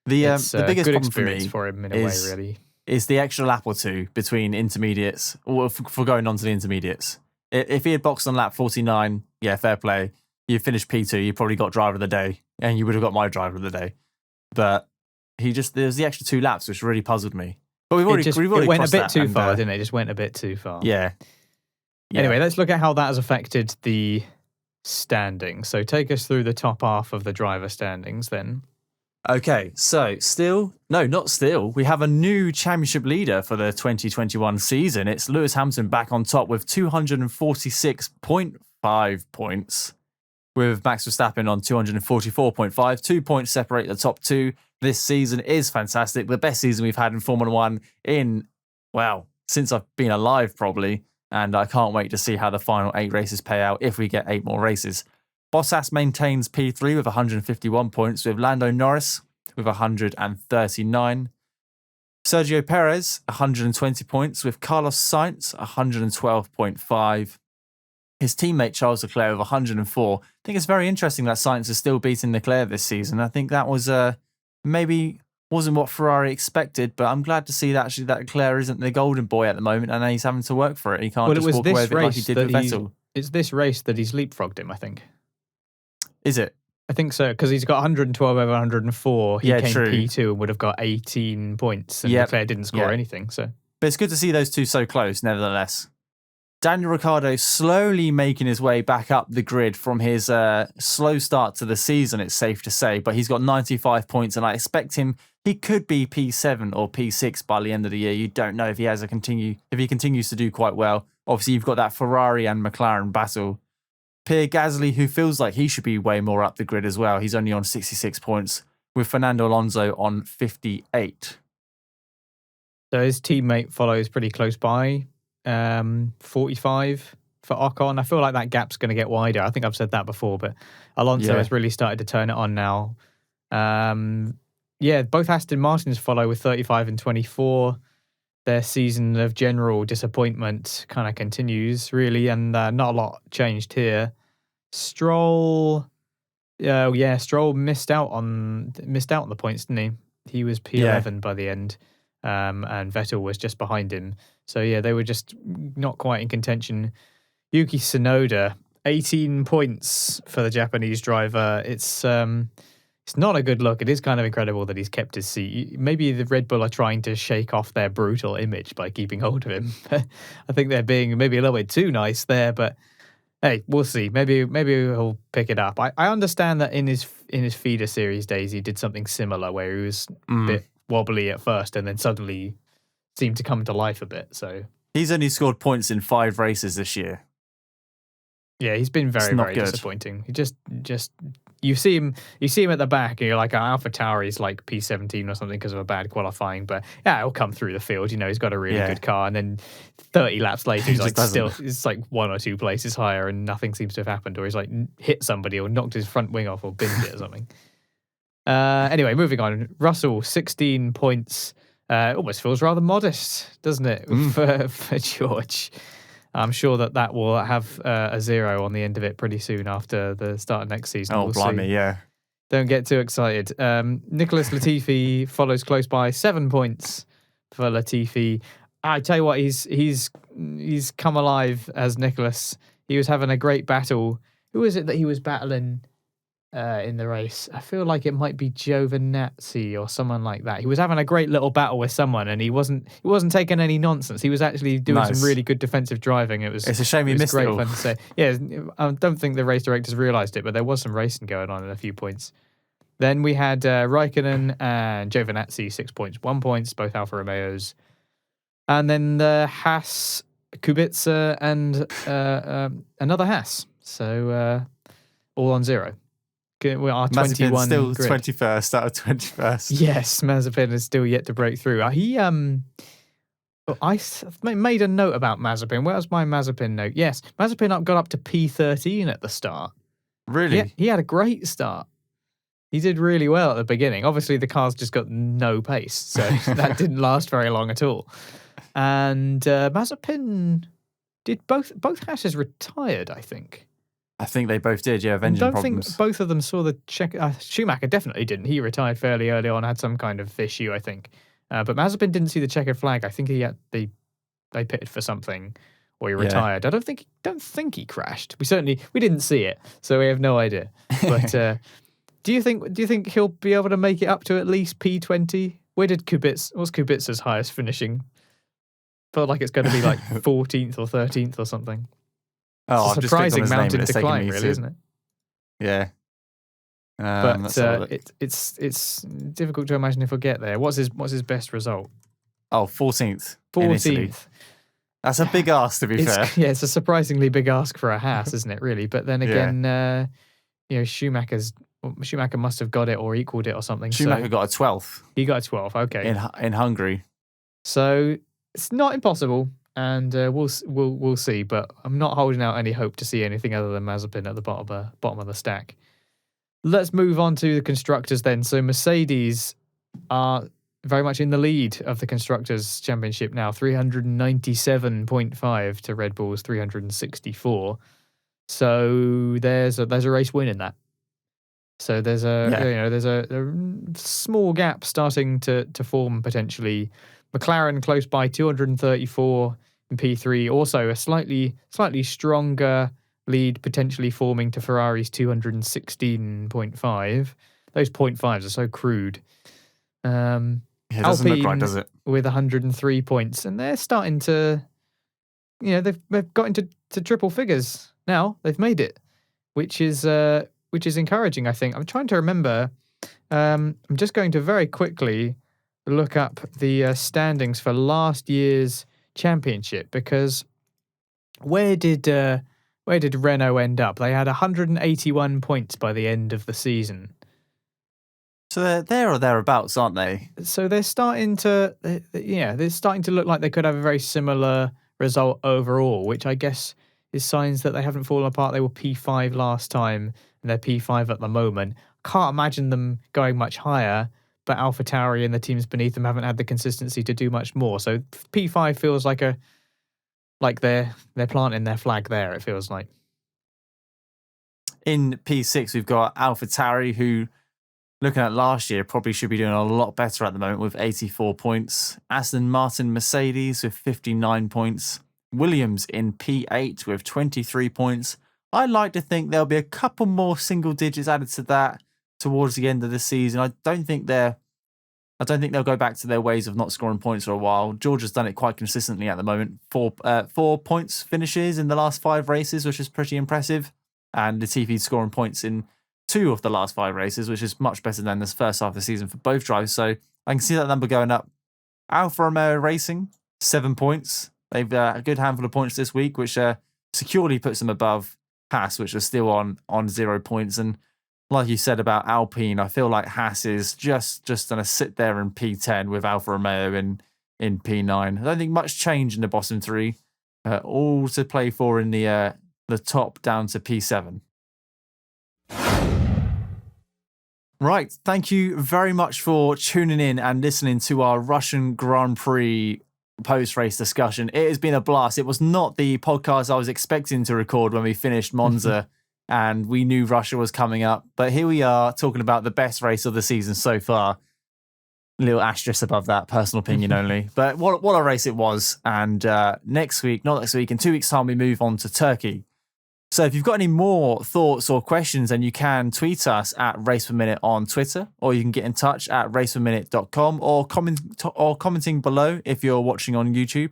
[SPEAKER 2] biggest
[SPEAKER 1] good
[SPEAKER 2] problem for me
[SPEAKER 1] for him in a way, really.
[SPEAKER 2] Is the extra lap or two between intermediates, or for going on to the intermediates. If he had boxed on lap 49, fair play. You finished P2, you probably got driver of the day, and you would have got my driver of the day. But there's the extra 2 laps, which really puzzled me. But we've already
[SPEAKER 1] it went a bit too
[SPEAKER 2] and,
[SPEAKER 1] far, didn't it? It just went a bit too far.
[SPEAKER 2] Yeah.
[SPEAKER 1] Anyway, let's look at how that has affected the standings. So take us through the top half of the driver standings then.
[SPEAKER 2] Okay, so not still. We have a new championship leader for the 2021 season. It's Lewis Hamilton back on top with 246.5 points, with Max Verstappen on 244.5. 2 points separate the top 2. This season is fantastic. The best season we've had in Formula 1 since I've been alive, probably. And I can't wait to see how the final 8 races pay out if we get 8 more races. Bottas maintains P3 with 151 points, with Lando Norris with 139. Sergio Perez, 120 points, with Carlos Sainz, 112.5. His teammate Charles Leclerc with 104. I think it's very interesting that Sainz is still beating Leclerc this season. I think that was maybe wasn't what Ferrari expected, but I'm glad to see that actually that Leclerc isn't the golden boy at the moment, and he's having to work for it. He can't just walk away with it like he did with Vettel.
[SPEAKER 1] It's this race that he's leapfrogged him, I think.
[SPEAKER 2] Is it?
[SPEAKER 1] I think so, because he's got 112 over 104. He came
[SPEAKER 2] true.
[SPEAKER 1] P2 and would have got 18 points, and Leclerc didn't score anything. So,
[SPEAKER 2] but it's good to see those two so close, nevertheless. Daniel Ricciardo slowly making his way back up the grid from his slow start to the season, it's safe to say, but he's got 95 points, and I expect he could be P7 or P6 by the end of the year. You don't know if he continues to do quite well. Obviously, you've got that Ferrari and McLaren battle. Pierre Gasly, who feels like he should be way more up the grid as well. He's only on 66 points, with Fernando Alonso on 58.
[SPEAKER 1] So his teammate follows pretty close by, 45 for Ocon. I feel like that gap's going to get wider. I think I've said that before, but Alonso has really started to turn it on now. Both Aston Martins follow with 35 and 24. Their season of general disappointment kind of continues, really, and not a lot changed here. Stroll, Stroll missed out on the points, didn't he? He was P11 by the end, and Vettel was just behind him. So they were just not quite in contention. Yuki Tsunoda, 18 points for the Japanese driver. It's not a good look. It is kind of incredible that he's kept his seat. Maybe the Red Bull are trying to shake off their brutal image by keeping hold of him. I think they're being maybe a little bit too nice there, but hey, we'll see. Maybe he'll pick it up. I understand that in his feeder series days, he did something similar where he was a bit wobbly at first and then suddenly seemed to come to life a bit. So
[SPEAKER 2] he's only scored points in 5 races this year.
[SPEAKER 1] Yeah, he's been very, very disappointing. He just you see him at the back, and you're like, AlphaTauri's like P17 or something because of a bad qualifying, but he'll come through the field. He's got a really good car, and then 30 laps later, he's like it's like 1 or 2 places higher, and nothing seems to have happened, or he's like hit somebody or knocked his front wing off or binned it or something. Anyway, moving on. Russell, 16 points. Almost feels rather modest, doesn't it, for George? I'm sure that will have a 0 on the end of it pretty soon after the start of next season.
[SPEAKER 2] Oh, blimey, yeah.
[SPEAKER 1] Don't get too excited. Nicholas Latifi follows close by, 7 points for Latifi. I tell you what, he's come alive as Nicholas. He was having a great battle. Who is it that he was battling in the race? I feel like it might be Giovinazzi or someone like that. He was having a great little battle with someone, and he wasn't taking any nonsense. He was actually doing some really good defensive driving. It's
[SPEAKER 2] a shame he missed it all.
[SPEAKER 1] Great fun to say. Yeah, I don't think the race directors realised it, but there was some racing going on at a few points. Then we had Raikkonen and Giovinazzi, 6 points, 1 point, both Alfa Romeos. And then the Haas, Kubica, and another Haas. So all on 0. Our
[SPEAKER 2] Mazepin's
[SPEAKER 1] 21
[SPEAKER 2] still
[SPEAKER 1] grid.
[SPEAKER 2] 21st out of 21st.
[SPEAKER 1] Yes, Mazepin is still yet to break through. I made a note about Mazepin. Where's my Mazepin note? Yes, Mazepin got up to P13 at the start.
[SPEAKER 2] Really?
[SPEAKER 1] Yeah, he had a great start. He did really well at the beginning. Obviously, the car's just got no pace, so that didn't last very long at all. And Mazepin did both Hasses retired, I think.
[SPEAKER 2] I think they both did, yeah, of
[SPEAKER 1] I
[SPEAKER 2] engine
[SPEAKER 1] don't
[SPEAKER 2] problems.
[SPEAKER 1] think both of them saw the check. Schumacher definitely didn't. He retired fairly early on, had some kind of issue, I think. But Mazepin didn't see the checkered flag. I think they pitted for something, or he retired. I don't think he crashed. We didn't see it, so we have no idea. But do you think he'll be able to make it up to at least P20? What's Kubica's highest finishing? Felt like it's going to be like 14th or 13th or something.
[SPEAKER 2] Oh,
[SPEAKER 1] it's a surprising mountain to climb, really, isn't it?
[SPEAKER 2] Yeah.
[SPEAKER 1] But it's difficult to imagine if we'll get there. What's his best result?
[SPEAKER 2] Oh, 14th.
[SPEAKER 1] 14th.
[SPEAKER 2] That's a big ask, to be fair.
[SPEAKER 1] Yeah, it's a surprisingly big ask for a Haas, isn't it, really? But then again, Schumacher must have got it or equaled it or something.
[SPEAKER 2] Schumacher got a 12th.
[SPEAKER 1] He got a 12th, okay.
[SPEAKER 2] In Hungary.
[SPEAKER 1] So it's not impossible, and we'll see. But I'm not holding out any hope to see anything other than Mazepin at the bottom of the stack. Let's move on to the constructors then. So Mercedes are very much in the lead of the Constructors' Championship now, 397.5 to Red Bull's 364. So there's a race win in that. So there's a small gap starting to form potentially. McLaren close by 234 in P3. Also a slightly stronger lead potentially forming to Ferrari's 216.5. Those 0.5s are so crude.
[SPEAKER 2] It doesn't look right, does it?
[SPEAKER 1] With 103 points, and they're starting to, they've got into triple figures now. They've made it, which is encouraging. I think I'm trying to remember. I'm just going to very quickly look up the standings for last year's championship, because where did Renault end up? They had 181 points by the end of the season.
[SPEAKER 2] So they're there or thereabouts, aren't they?
[SPEAKER 1] So they're starting to look like they could have a very similar result overall, which I guess is signs that they haven't fallen apart. They were P5 last time, and they're P5 at the moment. Can't imagine them going much higher, but AlphaTauri and the teams beneath them haven't had the consistency to do much more. So P5 feels like they're planting their flag there, it feels like.
[SPEAKER 2] In P6, we've got AlphaTauri, who, looking at last year, probably should be doing a lot better at the moment with 84 points. Aston Martin Mercedes with 59 points. Williams in P8 with 23 points. I'd like to think there'll be a couple more single digits added to that towards the end of the season. I don't think they'll go back to their ways of not scoring points for a while. Georgia's done it quite consistently at the moment. 4 points finishes in the last 5 races, which is pretty impressive. And Latifi's scoring points in 2 of the last 5 races, which is much better than this first half of the season for both drivers. So I can see that number going up. Alfa Romeo Racing, 7 points. They've a good handful of points this week, which securely puts them above Haas, which are still on 0 points. And like you said about Alpine, I feel like Haas is just going to sit there in P10 with Alfa Romeo in P9. I don't think much change in the bottom 3. All to play for in the top down to P7. Right, thank you very much for tuning in and listening to our Russian Grand Prix post-race discussion. It has been a blast. It was not the podcast I was expecting to record when we finished Monza and we knew Russia was coming up. But here we are talking about the best race of the season so far. Little asterisk above that, personal opinion only. But what a race it was. And in 2 weeks' time, we move on to Turkey. So if you've got any more thoughts or questions, then you can tweet us at RacePerMinute on Twitter, or you can get in touch at raceperminute.com or commenting below if you're watching on YouTube.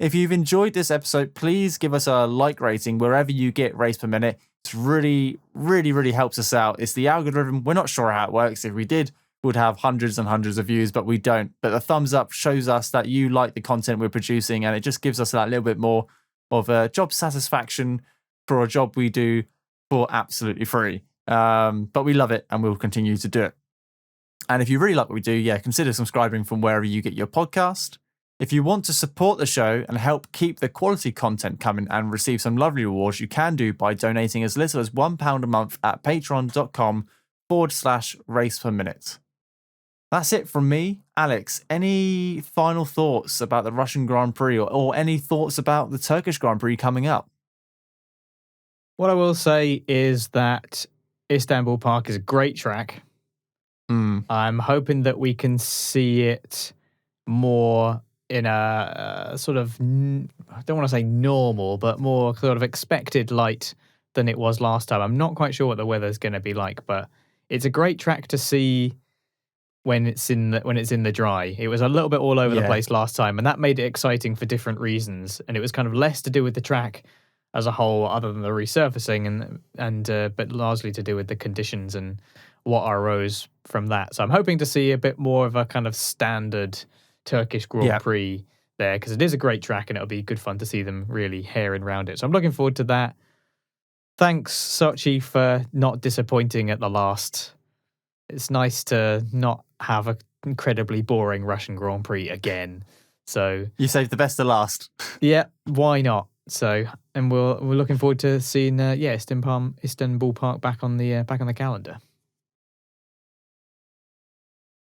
[SPEAKER 2] If you've enjoyed this episode, please give us a like rating wherever you get Race Per Minute. It's really, really, really helps us out. It's the algorithm. We're not sure how it works. If we did, we'd have hundreds and hundreds of views, but we don't. But the thumbs up shows us that you like the content we're producing, and it just gives us that little bit more of a job satisfaction for a job we do for absolutely free. But we love it and we'll continue to do it. And if you really like what we do, consider subscribing from wherever you get your podcast. If you want to support the show and help keep the quality content coming and receive some lovely rewards, you can do by donating as little as £1 a month at patreon.com/RacePerMinute. That's it from me. Alex, any final thoughts about the Russian Grand Prix or any thoughts about the Turkish Grand Prix coming up?
[SPEAKER 1] What I will say is that Istanbul Park is a great track. I'm hoping that we can see it more in a sort of, I don't want to say normal, but more sort of expected light than it was last time. I'm not quite sure what the weather's going to be like, but it's a great track to see when it's in the dry. It was a little bit all over the place last time, and that made it exciting for different reasons. And it was kind of less to do with the track as a whole, other than the resurfacing, but largely to do with the conditions and what arose from that. So I'm hoping to see a bit more of a kind of standard Turkish Grand Prix there, because it is a great track and it'll be good fun to see them really herring around it. So I'm looking forward to that. Thanks, Sochi, for not disappointing at the last. It's nice to not have an incredibly boring Russian Grand Prix again. So
[SPEAKER 2] you saved the best to last.
[SPEAKER 1] Yeah, why not? So, and we're looking forward to seeing Istanbul Park back on the calendar.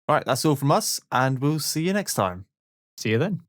[SPEAKER 2] All right, that's all from us, and we'll see you next time.
[SPEAKER 1] See you then.